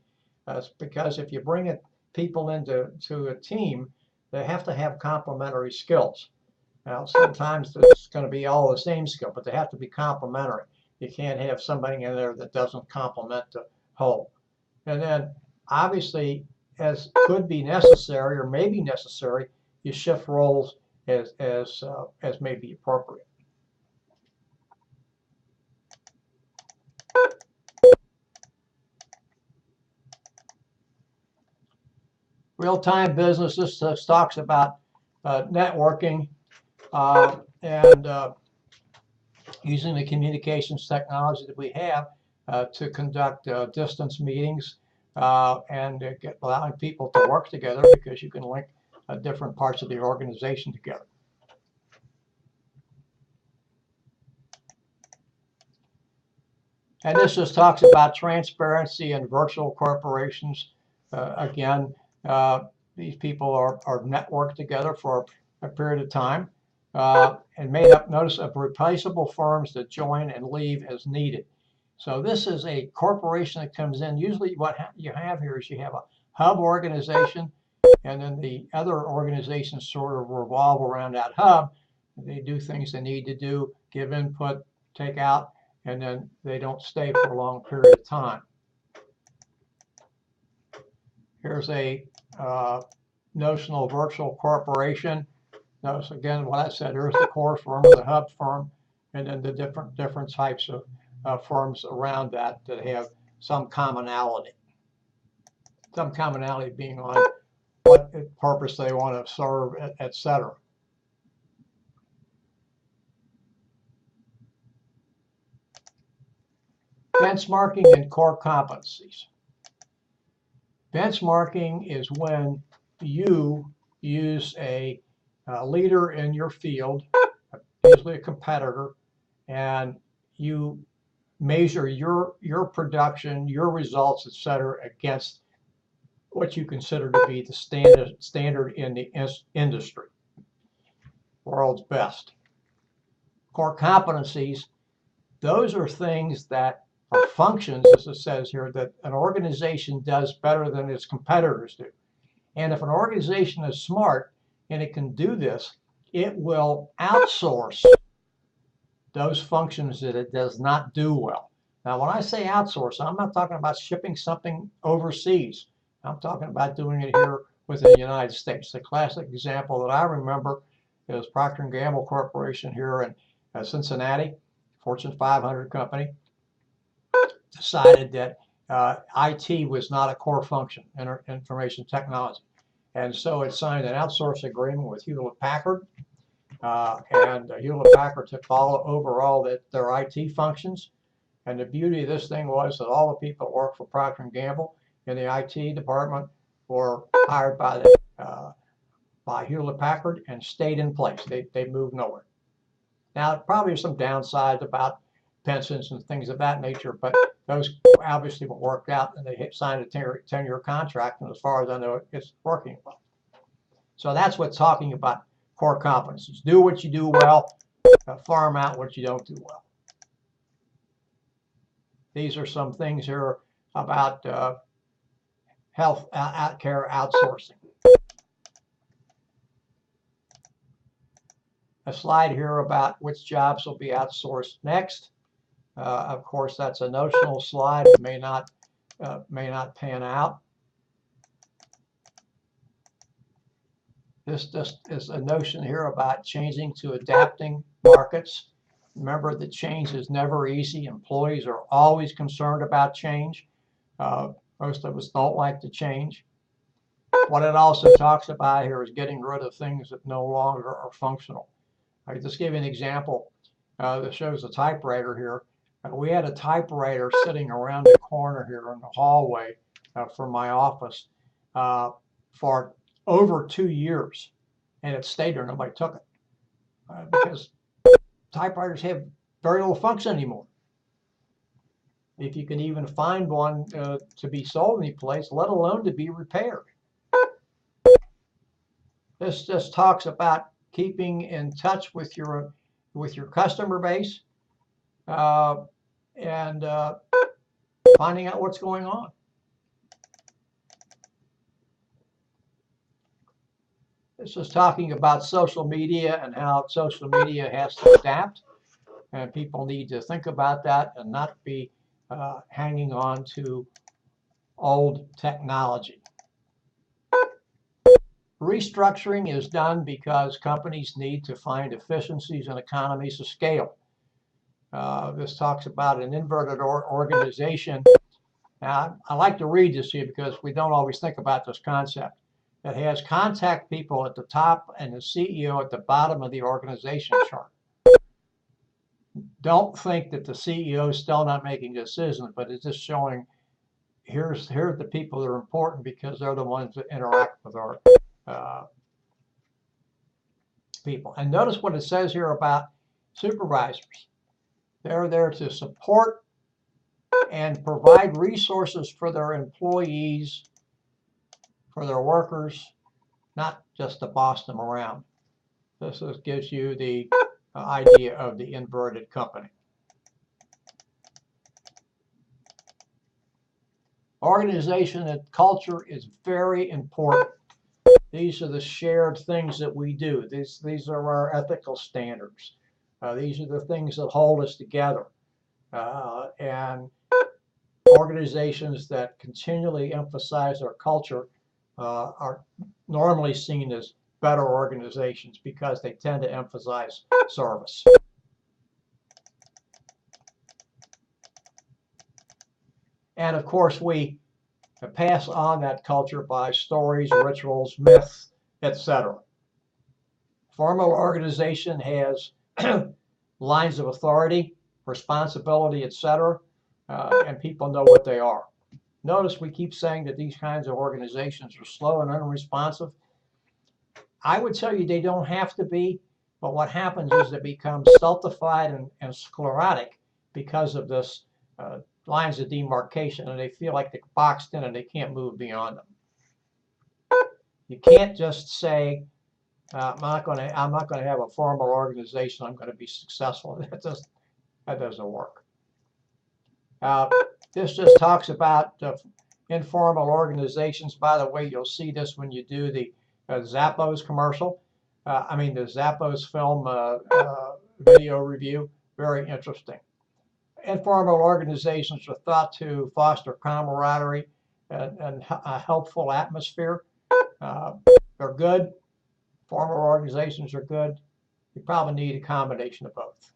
because if you bring people into a team, they have to have complementary skills. Now, sometimes it's going to be all the same skill, but they have to be complementary. You can't have somebody in there that doesn't complement the whole. And then, obviously, as could be necessary or may be necessary, you shift roles as may be appropriate. Real-time business, this talks about networking and using the communications technology that we have to conduct distance meetings and allowing people to work together, because you can link different parts of the organization together. And this just talks about transparency and virtual corporations. Again, these people are networked together for a period of time and made up, notice, of replaceable firms that join and leave as needed. So this is a corporation that comes in. Usually what you have here is you have a hub organization, and then the other organizations sort of revolve around that hub. They do things they need to do, give input, take out, and then they don't stay for a long period of time. Here's a notional virtual corporation. Notice again what I said. Here's the core firm, the hub firm, and then the different types of firms around that have some commonality. Some commonality being on what purpose they want to serve, etc. Benchmarking and core competencies. Benchmarking is when you use a leader in your field, usually a competitor, and you measure your production, your results, etc., against what you consider to be the standard in the industry, world's best. Core competencies, those are things that are functions, as it says here, that an organization does better than its competitors do. And if an organization is smart and it can do this, it will outsource those functions that it does not do well. Now, when I say outsource, I'm not talking about shipping something overseas. I'm talking about doing it here within the United States. The classic example that I remember is Procter & Gamble Corporation here in Cincinnati, Fortune 500 company, decided that IT was not a core function, information technology. And so it signed an outsource agreement with Hewlett-Packard, and Hewlett-Packard took over all their IT functions. And the beauty of this thing was that all the people that worked for Procter & Gamble in the IT department were hired by Hewlett-Packard and stayed in place. They moved nowhere. Now, probably some downsides about pensions and things of that nature, but those obviously were worked out, and they signed a 10-year contract, and as far as I know, it's working well. So that's what's talking about core competencies. Do what you do well, farm out what you don't do well. These are some things here about health care outsourcing. A slide here about which jobs will be outsourced next. Of course, that's a notional slide. It may not pan out. This just is a notion here about changing to adapting markets. Remember that change is never easy. Employees are always concerned about change. Most of us don't like to change. What it also talks about here is getting rid of things that no longer are functional. I'll just give you an example that shows a typewriter here. We had a typewriter sitting around the corner here in the hallway from my office for over 2 years, and it stayed there. Nobody took it because typewriters have very little function anymore. If you can even find one to be sold any place, let alone to be repaired. This just talks about keeping in touch with your customer base and finding out what's going on. This is talking about social media and how social media has to adapt, and people need to think about that and not be hanging on to old technology. Restructuring is done because companies need to find efficiencies and economies of scale. This talks about an inverted organization. Now, I like to read this here because we don't always think about this concept. It has contact people at the top and the CEO at the bottom of the organization chart. Don't think that the CEO is still not making decisions, but it's just showing here's the people that are important because they're the ones that interact with our people. And notice what it says here about supervisors. They're there to support and provide resources for their employees, for their workers, not just to boss them around. This gives you the idea of the inverted company. Organization and culture is very important. These are the shared things that we do. These are our ethical standards. These are the things that hold us together. And organizations that continually emphasize our culture are normally seen as better organizations because they tend to emphasize service. And of course, we pass on that culture by stories, rituals, myths, etc. Formal organization has lines of authority, responsibility, etc., and people know what they are. Notice we keep saying that these kinds of organizations are slow and unresponsive. I would tell you they don't have to be, but what happens is they become stultified and sclerotic because of this lines of demarcation, and they feel like they're boxed in and they can't move beyond them. You can't just say, I'm not going to have a formal organization. I'm going to be successful. That doesn't work. This just talks about informal organizations. By the way, you'll see this when you do the Zappos commercial. The Zappos film video review. Very interesting. Informal organizations are thought to foster camaraderie and a helpful atmosphere. They're good. Formal organizations are good. You probably need a combination of both.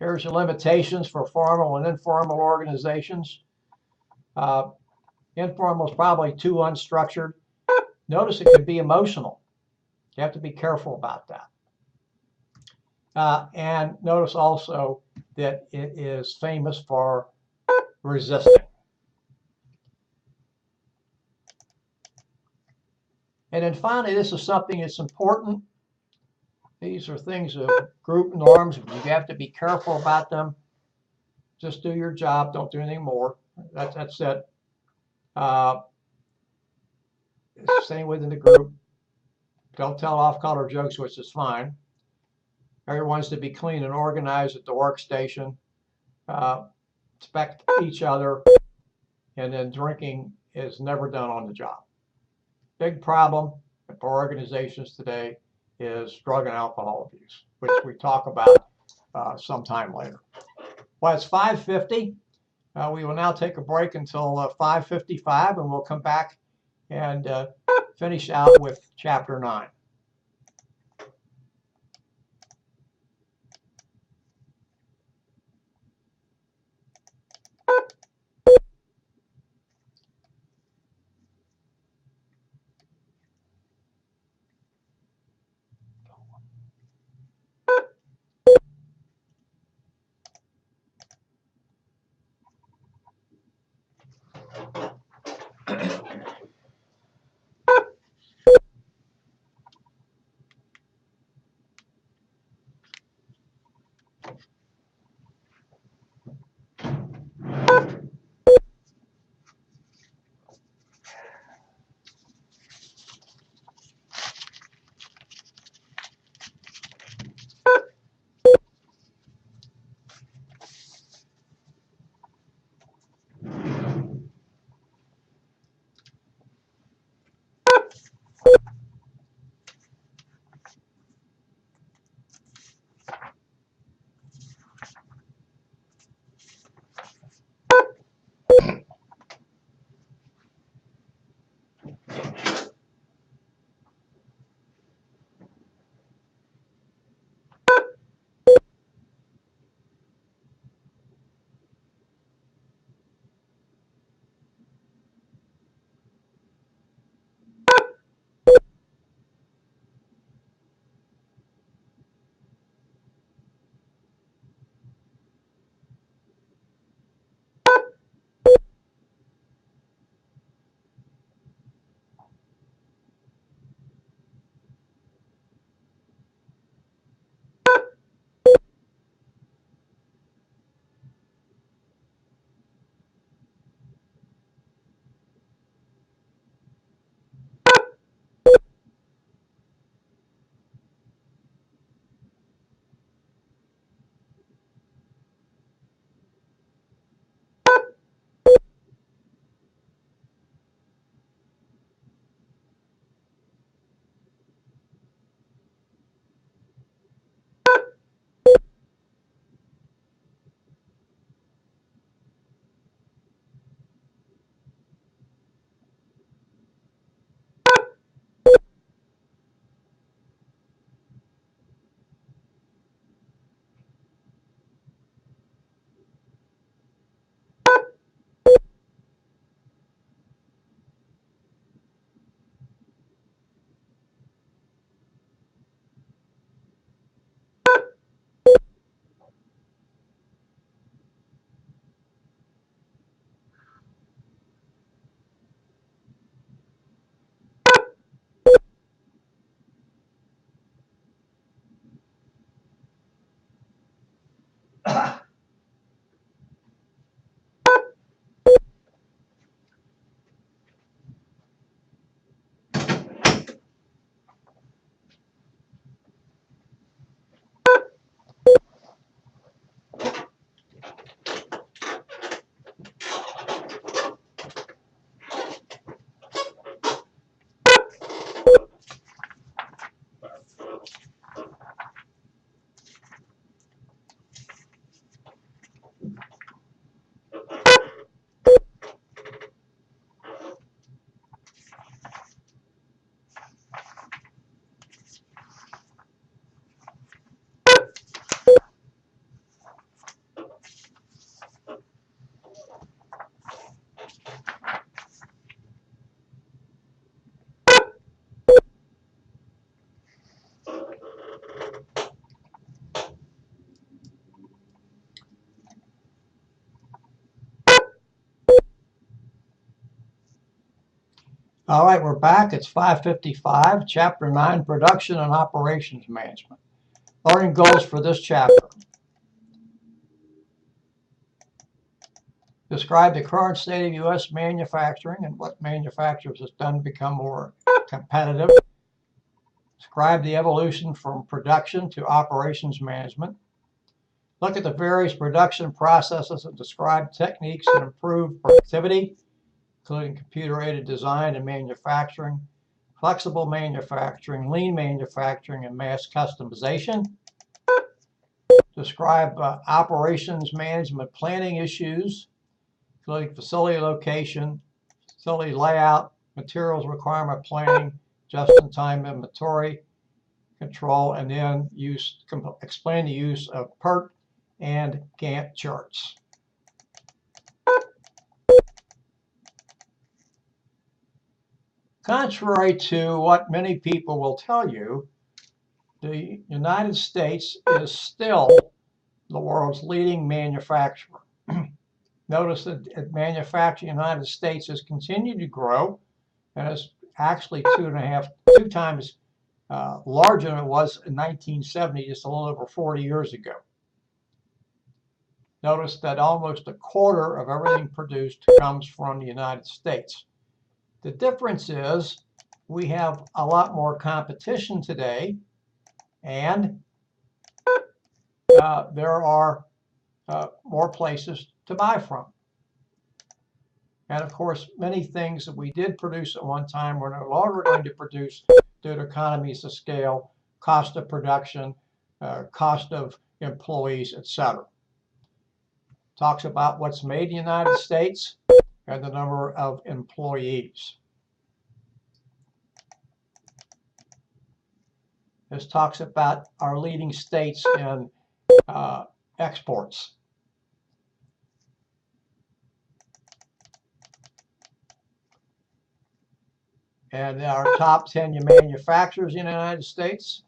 Here's the limitations for formal and informal organizations. Informal is probably too unstructured. Notice it could be emotional. You have to be careful about that. And notice also that it is famous for resisting. And then finally, this is something that's important. These are things of group norms. You have to be careful about them. Just do your job. Don't do anything more. That's it. Same within the group. Don't tell off-color jokes, which is fine. Everyone's to be clean and organized at the workstation. Respect each other, and then drinking is never done on the job. Big problem for organizations today is drug and alcohol abuse, which we talk about sometime later. Well, it's 5:50. We will now take a break until 5:55, and we'll come back and finish out with Chapter 9. All right, we're back. It's 5:55, Chapter 9, Production and Operations Management. Learning goals for this chapter. Describe the current state of U.S. manufacturing and what manufacturers have done to become more competitive. Describe the evolution from production to operations management. Look at the various production processes and describe techniques that improve productivity, including computer-aided design and manufacturing, flexible manufacturing, lean manufacturing, and mass customization. Describe operations management planning issues, including facility location, facility layout, materials requirement planning, just-in-time inventory control, and then explain the use of PERT and Gantt charts. Contrary to what many people will tell you, the United States is still the world's leading manufacturer. Notice that manufacturing in the United States has continued to grow and is actually two times larger than it was in 1970, just a little over 40 years ago. Notice that almost a quarter of everything produced comes from the United States. The difference is we have a lot more competition today, and there are more places to buy from. And of course, many things that we did produce at one time we're no longer going to produce due to economies of scale, cost of production, cost of employees, etc. Talks about what's made in the United States and the number of employees. This talks about our leading states in exports. And our top 10 manufacturers in the United States.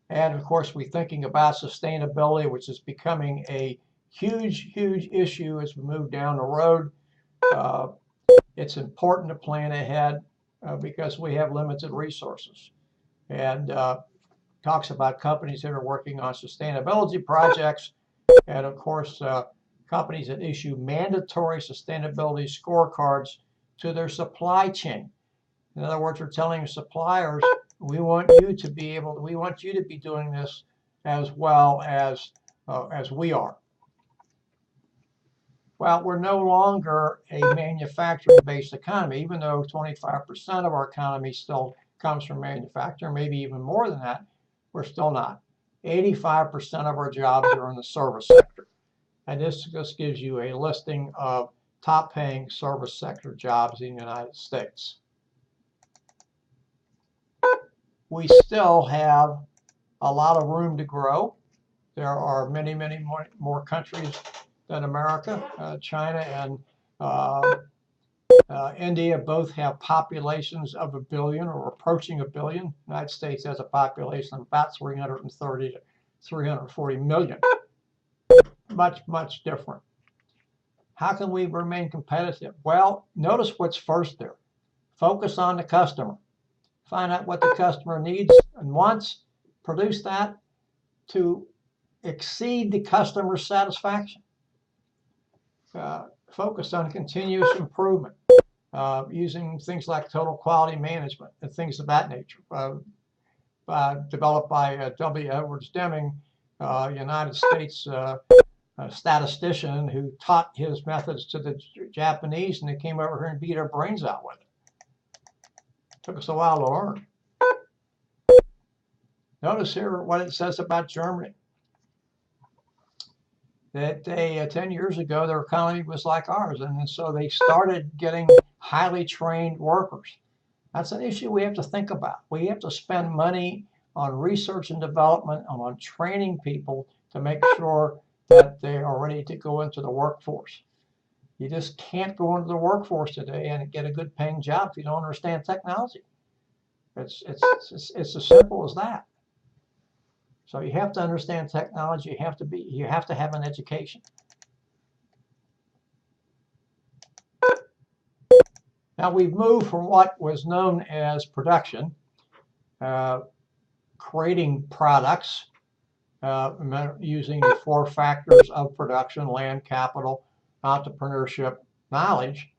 And of course, we're thinking about sustainability, which is becoming a huge issue as we move down the road. It's important to plan ahead because we have limited resources. And talks about companies that are working on sustainability projects, and of course, companies that issue mandatory sustainability scorecards to their supply chain. In other words, we're telling suppliers, we want you to be doing this as well as we are. Well, we're no longer a manufacturing-based economy, even though 25% of our economy still comes from manufacturing, maybe even more than that. We're still not. 85% of our jobs are in the service sector. And this just gives you a listing of top-paying service sector jobs in the United States. We still have a lot of room to grow. There are many more countries than America. China and India both have populations of 1 billion or approaching 1 billion. The United States has a population of about 330 to 340 million. Much different. How can we remain competitive? Well, notice what's first there. Focus on the customer. Find out what the customer needs and wants. Produce that to exceed the customer's satisfaction. Focus on continuous improvement. Using things like total quality management and things of that nature, developed by W. Edwards Deming, United States statistician who taught his methods to the Japanese, and they came over here and beat our brains out with it. Took us a while to learn. Notice here what it says about Germany. That 10 years ago, their economy was like ours, and so they started getting highly trained workers. That's an issue we have to think about. We have to spend money on research and development and on training people to make sure that they are ready to go into the workforce. You just can't go into the workforce today and get a good paying job if you don't understand technology. It's as simple as that. So you have to understand technology. You have to have an education. Now we've moved from what was known as production creating products using the 4 factors of production: land, capital, entrepreneurship, knowledge.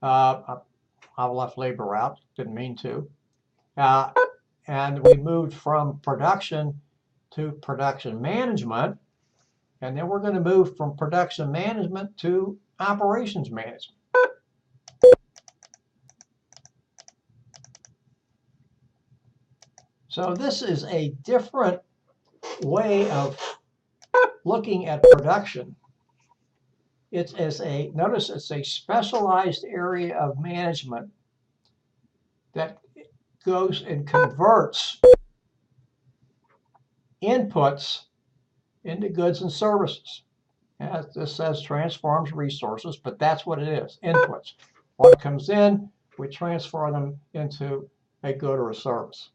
I left labor out, didn't mean to. And we moved from production to production management. And then we're going to move from production management to operations management. So this is a different way of looking at production. Notice it's a specialized area of management that goes and converts inputs into goods and services. As this says, transforms resources, but that's what it is, inputs. What comes in, we transfer them into a good or a service.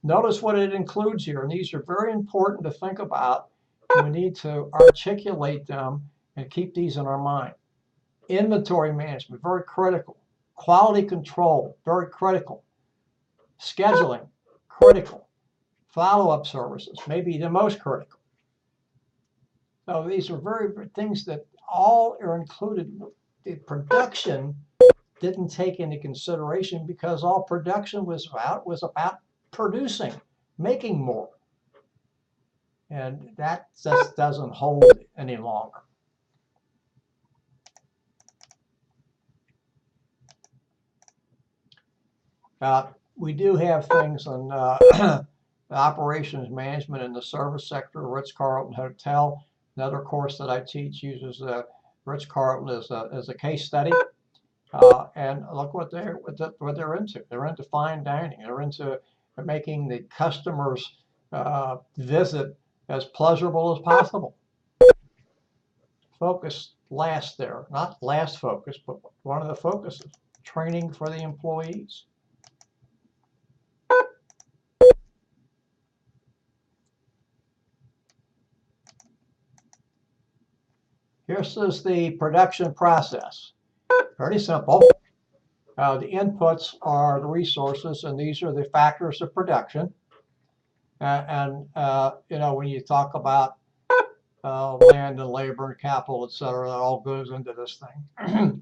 Notice what it includes here, and these are very important to think about. We need to articulate them and keep these in our mind. Inventory management, very critical. Quality control, very critical. Scheduling, critical. Follow-up services, maybe the most critical. So these are very things that all are included. The production didn't take into consideration because all production was about producing, making more. And that just doesn't hold any longer. We do have things on the operations management in the service sector. Ritz-Carlton Hotel, another course that I teach, uses Ritz-Carlton as a case study. And look what they're into. They're into fine dining. They're into making the customer's visit as pleasurable as possible. Focus last there, not last focus, but one of the focuses, training for the employees. Here's the production process. Pretty simple. The inputs are the resources, and these are the factors of production. You know, when you talk about land and labor and capital, etc., that all goes into this thing.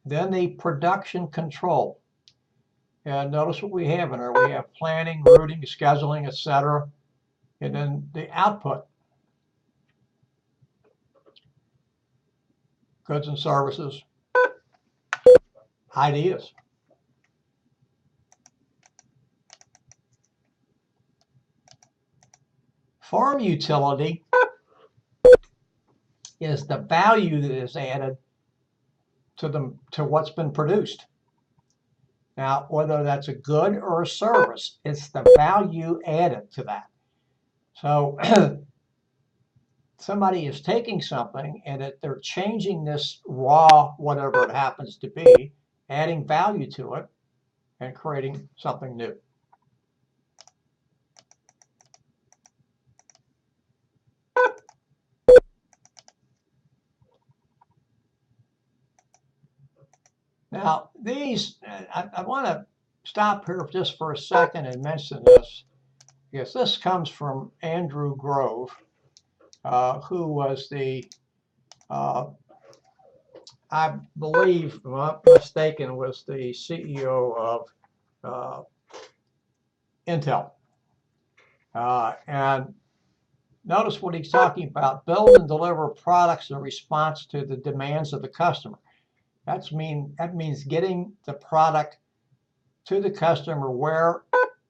Then the production control. And notice what we have in there. We have planning, routing, scheduling, etc. And then the output. Goods and services. Ideas. Farm utility is the value that is added to what's been produced. Now, whether that's a good or a service, it's the value added to that. So somebody is taking something and they're changing this raw, whatever it happens to be, adding value to it and creating something new. Now, these, I want to stop here just for a second and mention this, because this comes from Andrew Grove, who was the, I believe, if I'm not mistaken, was the CEO of Intel. And notice what he's talking about: build and deliver products in response to the demands of the customer. That means getting the product to the customer where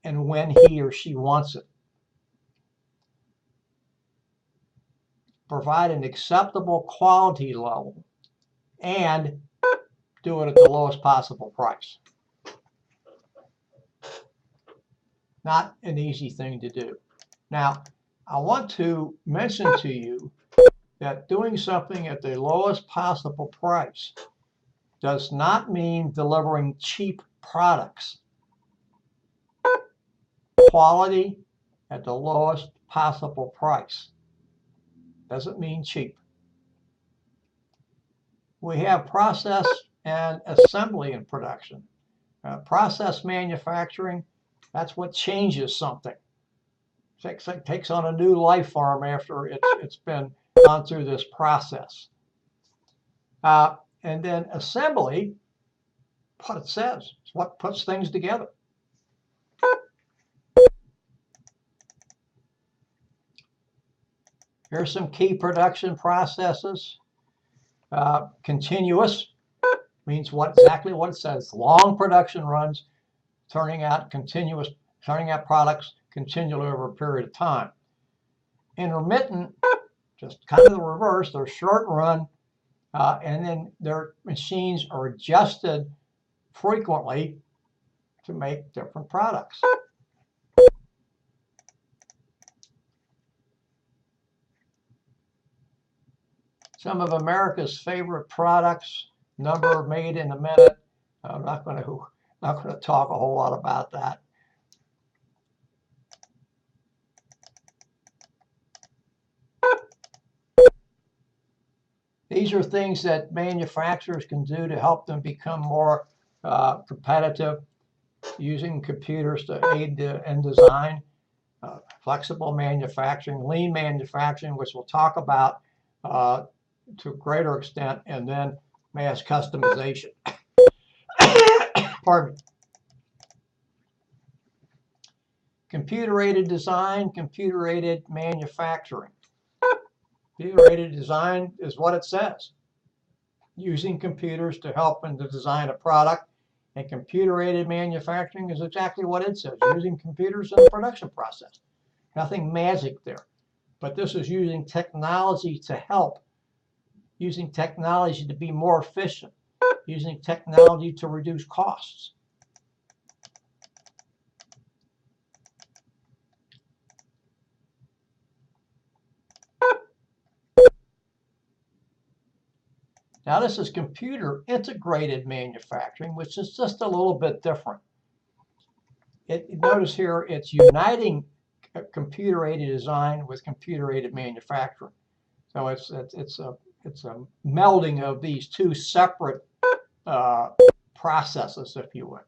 and when he or she wants it. Provide an acceptable quality level and do it at the lowest possible price. Not an easy thing to do. Now, I want to mention to you that doing something at the lowest possible price does not mean delivering cheap products. Quality at the lowest possible price doesn't mean cheap. We have process and assembly in production. Process manufacturing That's what changes something. Takes on a new life form after it's been gone through this process. And then assembly, what it says, it's what puts things together. Here's some key production processes. Continuous means exactly what it says. Long production runs, turning out products continually over a period of time. Intermittent, just kind of the reverse. They're short run, and then their machines are adjusted frequently to make different products. Some of America's favorite products, number made in a minute. I'm not going to talk a whole lot about that. These are things that manufacturers can do to help them become more competitive, using computers to aid in design, flexible manufacturing, lean manufacturing, which we'll talk about to a greater extent, and then mass customization. Pardon me. Computer-aided design, computer-aided manufacturing. Computer-aided design is what it says. Using computers to help and to design a product. And computer-aided manufacturing is exactly what it says. Using computers in the production process. Nothing magic there. But this is using technology to help. Using technology to be more efficient. Using technology to reduce costs. Now this is computer integrated manufacturing, which is just a little bit different. Notice here it's uniting computer-aided design with computer-aided manufacturing. So it's a melding of these two separate processes, if you would.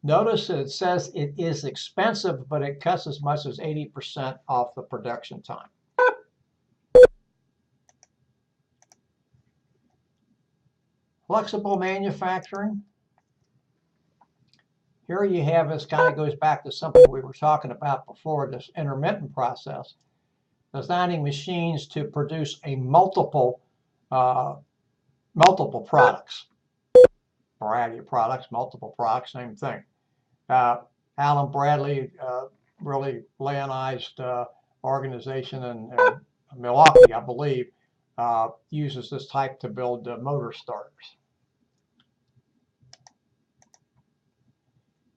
Notice that it says it is expensive, but it cuts as much as 80% off the production time. Flexible manufacturing. Here you have, this kind of goes back to something we were talking about before, this intermittent process. Designing machines to produce a multiple products. Variety of products, multiple products, same thing. Alan Bradley, really Leonized organization in Milwaukee, I believe, uses this type to build motor starters.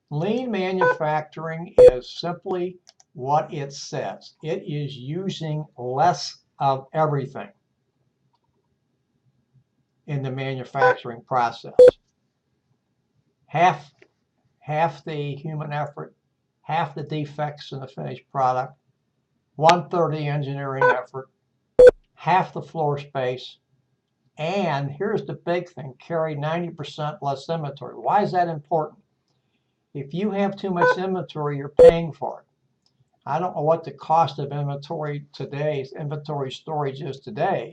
Lean manufacturing is simply what it says. It is using less of everything in the manufacturing process. Half the human effort, half the defects in the finished product, 1/3 the engineering effort, half the floor space, and here's the big thing, carry 90% less inventory. Why is that important? If you have too much inventory, you're paying for it. I don't know what the cost of inventory storage is today,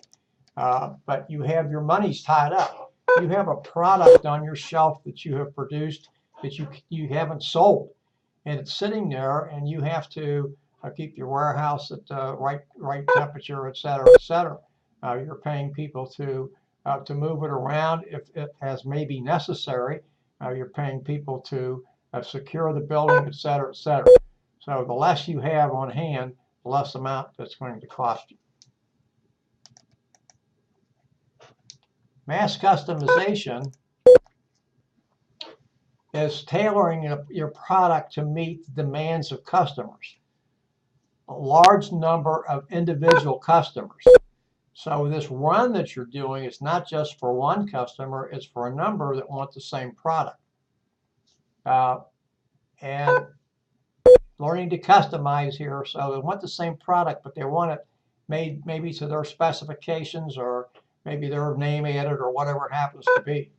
but you have your money's tied up. You have a product on your shelf that you have produced that you haven't sold, and it's sitting there, and you have to keep your warehouse at the right temperature, et cetera, et cetera. You're paying people to move it around if it has may be necessary. You're paying people to secure the building, et cetera, et cetera. So the less you have on hand, the less amount that's going to cost you. Mass customization is tailoring your product to meet the demands of customers. A large number of individual customers. So this run that you're doing is not just for one customer, it's for a number that want the same product. And learning to customize here, so they want the same product, but they want it made maybe to their specifications, or maybe their name added, or whatever it happens to be.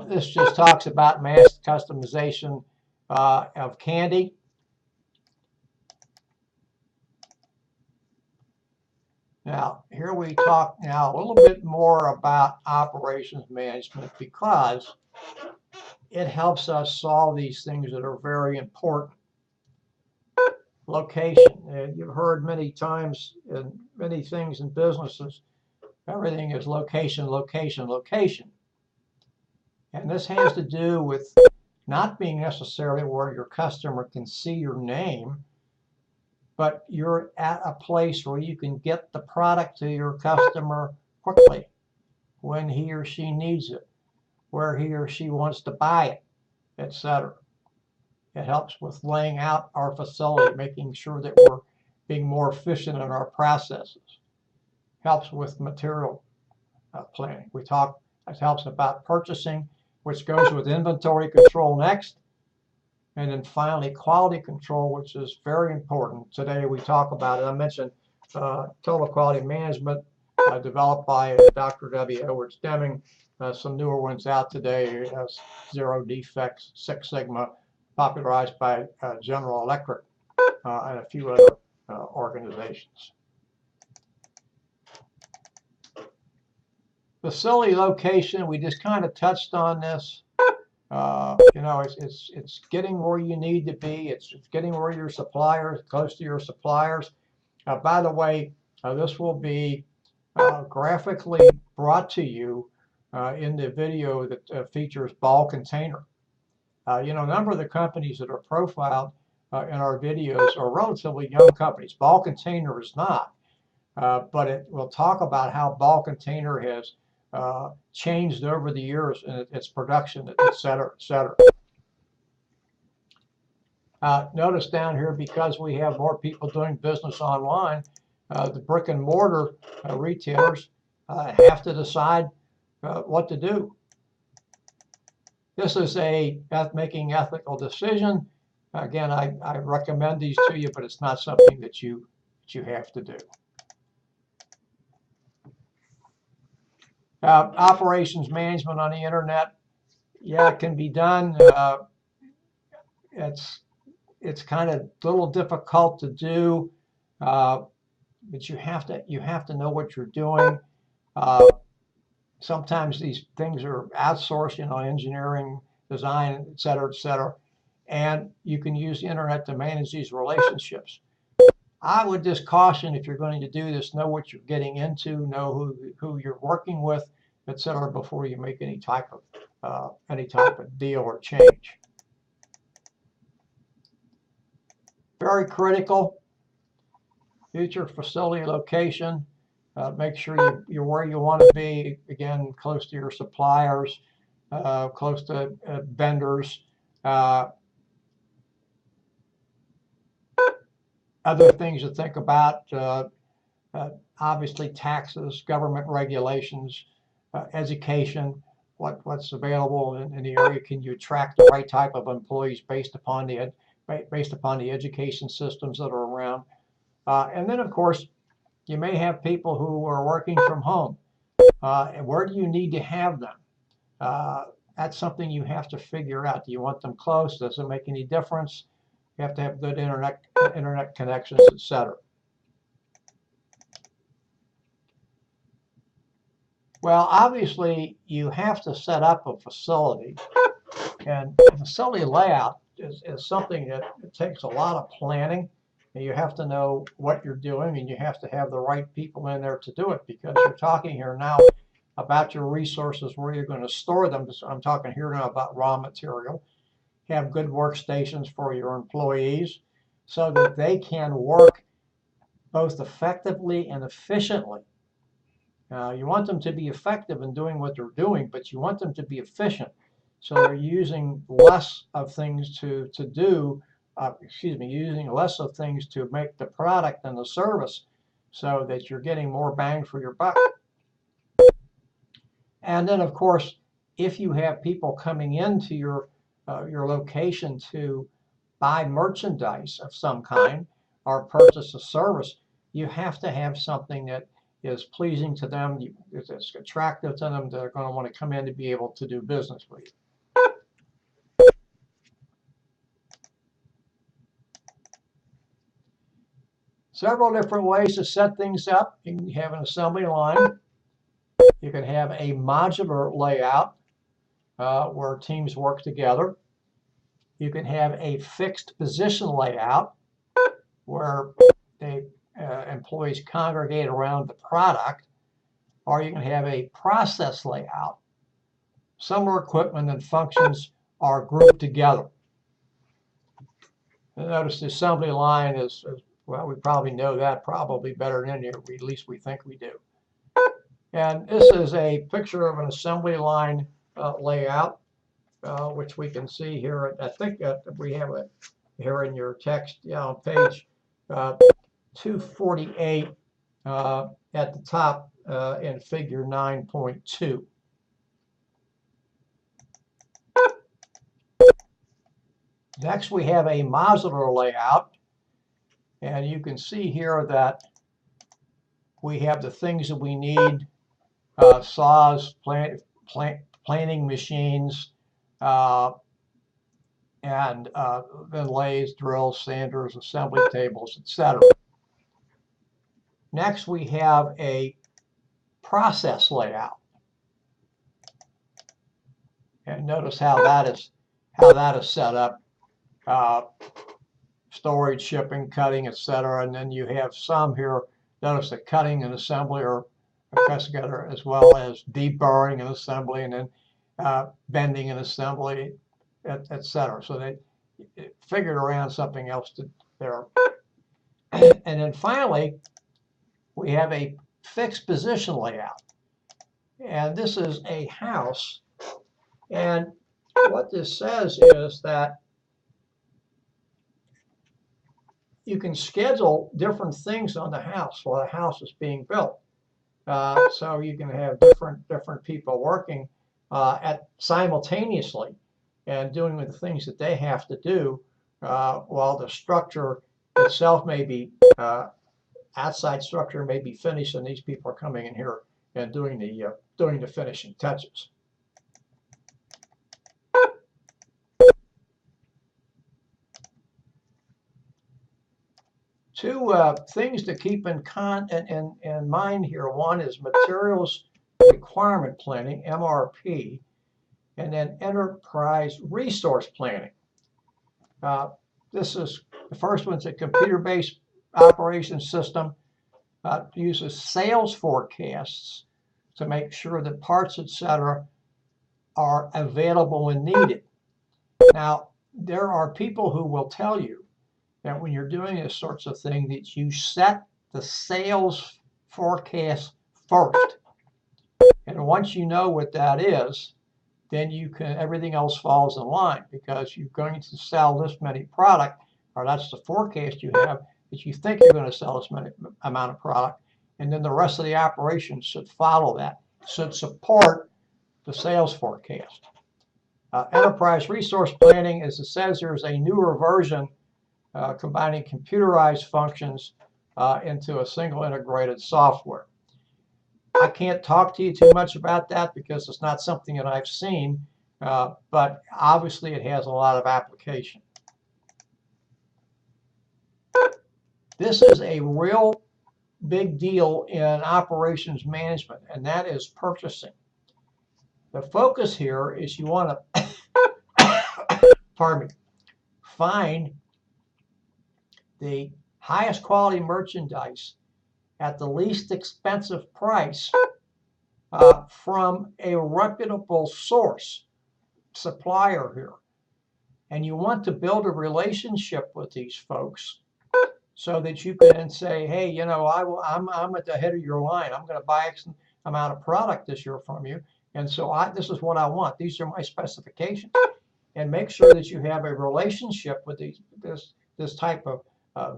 This just talks about mass customization of candy. Now, here we talk now a little bit more about operations management because it helps us solve these things that are very important. Location. You've heard many times in many things in businesses, everything is location, location, location. And this has to do with not being necessarily where your customer can see your name, but you're at a place where you can get the product to your customer quickly when he or she needs it, where he or she wants to buy it, etc. It helps with laying out our facility, making sure that we're being more efficient in our processes. Helps with material planning. It helps about purchasing, which goes with inventory control next. And then finally, quality control, which is very important. Today we talk about it. I mentioned total quality management developed by Dr. W. Edwards Deming. Some newer ones out today, Zero Defects, Six Sigma, popularized by General Electric and a few other organizations. Facility location, we just kind of touched on this. You know, it's getting where you need to be. It's getting where your suppliers, close to your suppliers. By the way, this will be graphically brought to you in the video that features Ball Container. You know, a number of the companies that are profiled in our videos are relatively young companies. Ball Container is not, but it will talk about how Ball Container has changed over the years in its production, et cetera, et cetera. Notice down here, because we have more people doing business online, the brick and mortar retailers have to decide what to do. This is making ethical decision. Again, I recommend these to you, but it's not something that you have to do. Operations management on the internet, yeah, it can be done. It's kind of a little difficult to do, but you have to know what you're doing. Sometimes these things are outsourced, you know, engineering, design, et cetera, and you can use the internet to manage these relationships. I would just caution, if you're going to do this, know what you're getting into, know who you're working with, et cetera, before you make any type of deal or change. Very critical. Future facility location. Make sure you're where you want to be. Again, close to your suppliers, close to vendors. Other things to think about, obviously taxes, government regulations, education, what's available in the area. Can you attract the right type of employees based upon the education systems that are around? And then, of course, you may have people who are working from home. And where do you need to have them? That's something you have to figure out. Do you want them close? Does it make any difference? You have to have good internet connections, etc. Well, obviously, you have to set up a facility, and facility layout is something that it takes a lot of planning, and you have to know what you're doing, and you have to have the right people in there to do it, because you're talking here now about your resources, where you're going to store them. So I'm talking here now about raw material. Have good workstations for your employees so that they can work both effectively and efficiently. You want them to be effective in doing what they're doing, but you want them to be efficient. So they're using less of things using less of things to make the product and the service, so that you're getting more bang for your buck. And then, of course, if you have people coming into your location to buy merchandise of some kind or purchase a service, you have to have something that is pleasing to them, it's attractive to them, they're going to want to come in to be able to do business with you. Several different ways to set things up. You can have an assembly line. You can have a modular layout where teams work together. You can have a fixed position layout where employees congregate around the product, or you can have a process layout. Similar equipment and functions are grouped together. And notice the assembly line is, well, we probably know that probably better than any, at least we think we do. And this is a picture of an assembly line layout, which we can see here. I think we have it here in your text, on page 248 at the top in figure 9.2. Next, we have a modular layout, and you can see here that we have the things that we need: saws, planing machines, and then lathes, drills, sanders, assembly tables, etc. Next, we have a process layout, and notice how that is set up. Storage, shipping, cutting, etc. And then you have some here. Notice that cutting and assembly are pressed together, as well as deburring and assembly, and then bending and assembly, etc. So they figured around something else there. And then finally, we have a fixed position layout. And this is a house. And what this says is that you can schedule different things on the house while the house is being built. So you can have different people working simultaneously and doing the things that they have to do while the structure itself may be outside structure may be finished, and these people are coming in here and doing the finishing touches. Two things to keep in mind here. One is materials requirement planning, MRP, and then enterprise resource planning. This is the first one's a computer-based operations system. Uses sales forecasts to make sure that parts, etc., are available when needed. Now, there are people who will tell you that when you're doing this sorts of thing, that you set the sales forecast first. And once you know what that is, then everything else falls in line, because you're going to sell this many product, or that's the forecast you have, that you think you're going to sell this many amount of product, and then the rest of the operation should follow that, should support the sales forecast. Enterprise resource planning, as it says, there is a newer version combining computerized functions into a single integrated software. I can't talk to you too much about that because it's not something that I've seen, but obviously it has a lot of application. This is a real big deal in operations management, and that is purchasing. The focus here is you want to pardon me, find the highest quality merchandise at the least expensive price from a reputable source, supplier here. And you want to build a relationship with these folks so that you can say, hey, you know, I'm at the head of your line. I'm going to buy X amount of product this year from you. And so this is what I want. These are my specifications. And make sure that you have a relationship with this type of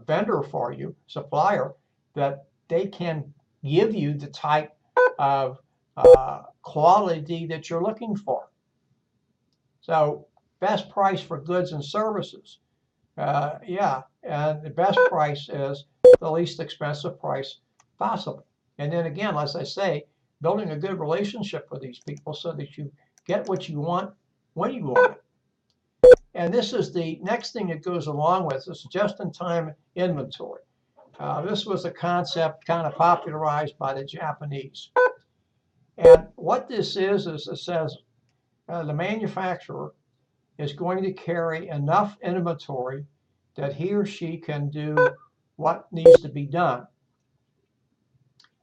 vendor for you, supplier, that they can give you the type of quality that you're looking for. So best price for goods and services. Yeah, and the best price is the least expensive price possible. And then again, as I say, building a good relationship with these people so that you get what you want when you want it. And this is the next thing that goes along with this just-in-time inventory. This was a concept kind of popularized by the Japanese. And what this is it says the manufacturer is going to carry enough inventory that he or she can do what needs to be done.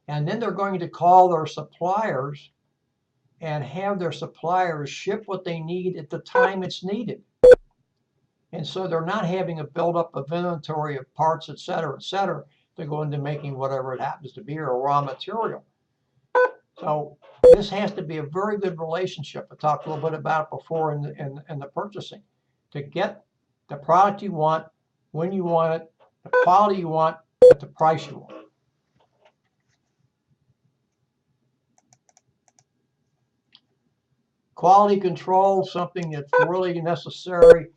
And then they're going to call their suppliers and have their suppliers ship what they need at the time it's needed. And so they're not having a buildup of inventory of parts, et cetera, to go into making whatever it happens to be or raw material. So this has to be a very good relationship. I talked a little bit about it before in the purchasing. To get the product you want, when you want it, the quality you want, at the price you want. Quality control, something that's really necessary.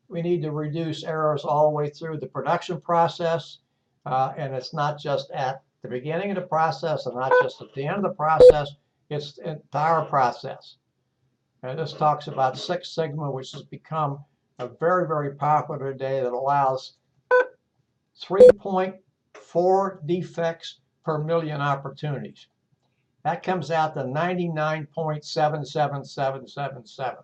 We need to reduce errors all the way through the production process. And it's not just at the beginning of the process and not just at the end of the process, it's the entire process. And this talks about Six Sigma, which has become a very, very popular today that allows 3.4 defects per million opportunities. That comes out to 99.77777.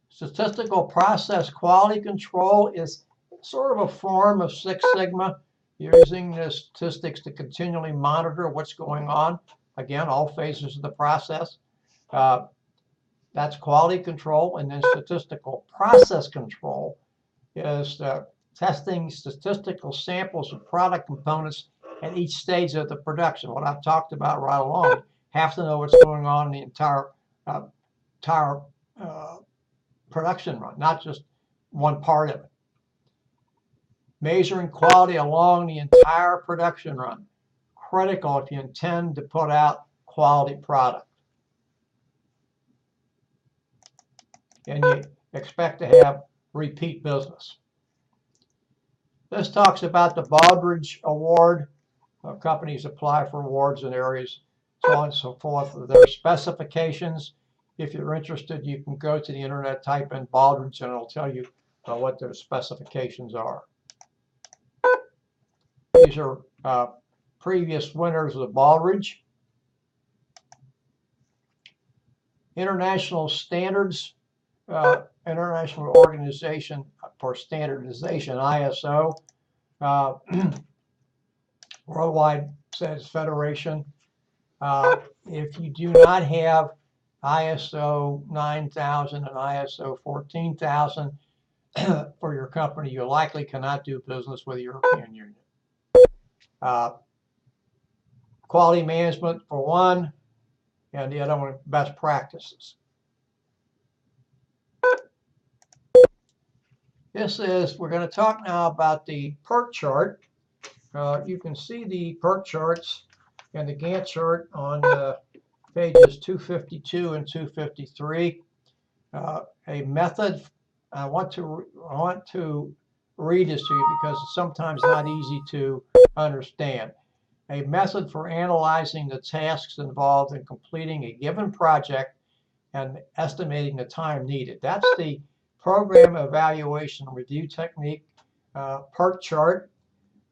Statistical process quality control is sort of a form of Six Sigma, using the statistics to continually monitor what's going on. Again, all phases of the process. That's quality control. And then statistical process control is testing statistical samples of product components at each stage of the production. What I've talked about right along. You have to know what's going on in the entire production run, not just one part of it. Measuring quality along the entire production run. Critical if you intend to put out quality product. And you expect to have repeat business. This talks about the Baldrige Award. Companies apply for awards in areas, so on and so forth. There are specifications. If you're interested, you can go to the internet, type in Baldrige, and it'll tell you what their specifications are. These are previous winners of the Baldrige. International standards, International Organization for Standardization, ISO. Worldwide says Federation. If you do not have ISO 9000 and ISO 14000 for your company, you likely cannot do business with the European Union. Quality management for one, and the other one, best practices. We're going to talk now about the PERT chart. You can see the PERT charts and the Gantt chart on pages 252 and 253. A method, I want to read this to you because it's sometimes not easy to understand. A method for analyzing the tasks involved in completing a given project and estimating the time needed. That's the program evaluation review technique, PERT chart.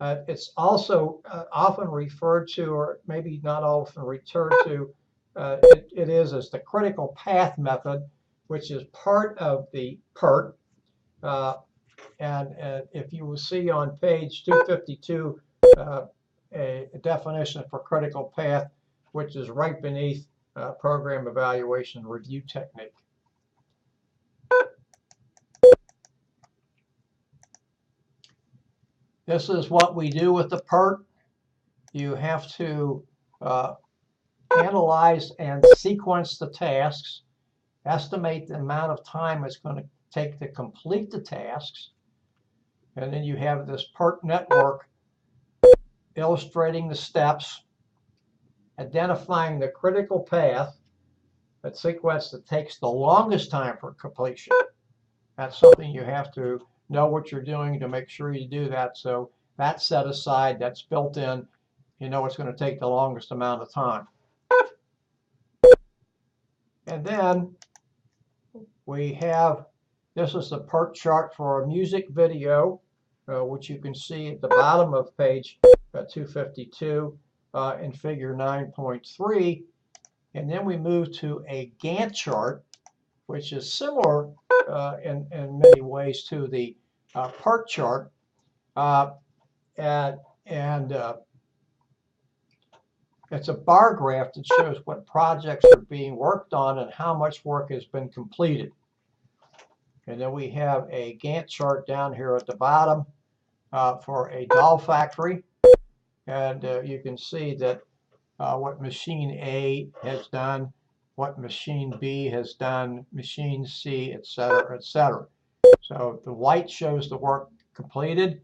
It's also often referred to, or maybe not often referred to, it is as the critical path method, which is part of the PERT. And if you will see on page 252, a definition for critical path, which is right beneath program evaluation review technique. This is what we do with the PERT. You have to analyze and sequence the tasks, estimate the amount of time it's going to take to complete the tasks, and then you have this PERT network illustrating the steps, identifying the critical path, that sequence that takes the longest time for completion. That's something you have to know what you're doing to make sure you do that. So that's set aside, that's built in. You know it's going to take the longest amount of time. And then we have, this is the PERT chart for a music video, which you can see at the bottom of page 252 in figure 9.3. And then we move to a Gantt chart, which is similar in many ways to the PERT chart. And it's a bar graph that shows what projects are being worked on and how much work has been completed. And then we have a Gantt chart down here at the bottom for a doll factory. And you can see that what machine A has done, what machine B has done, machine C, etc., etc. So the white shows the work completed.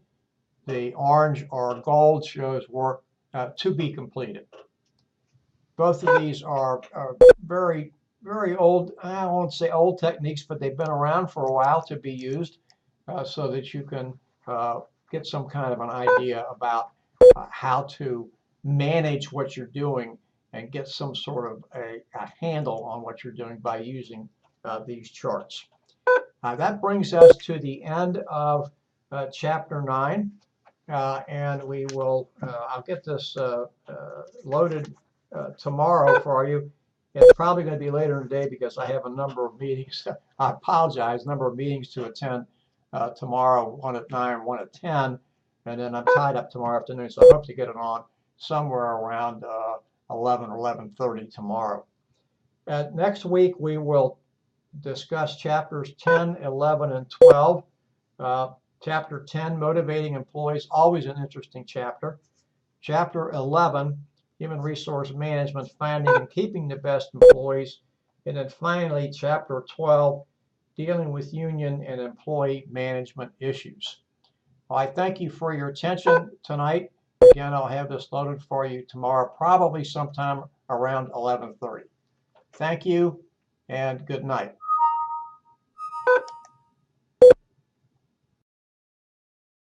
The orange or gold shows work to be completed. Both of these are very, very old, I won't say old techniques, but they've been around for a while to be used so that you can get some kind of an idea about how to manage what you're doing and get some sort of a handle on what you're doing by using these charts. That brings us to the end of chapter 9. And we will, I'll get this loaded tomorrow for you. It's probably going to be later in the day because I have a number of meetings. I apologize, number of meetings to attend tomorrow, one at 9, one at 10. And then I'm tied up tomorrow afternoon, so I hope to get it on somewhere around 11 or 11:30 tomorrow. Next week, we will discuss chapters 10, 11, and 12. Chapter 10, Motivating Employees, always an interesting chapter. Chapter 11, Human Resource Management, Finding and Keeping the Best Employees. And then finally, Chapter 12, Dealing with Union and Employee Management Issues. Well, I thank you for your attention tonight. Again, I'll have this loaded for you tomorrow, probably sometime around 11:30. Thank you, and good night.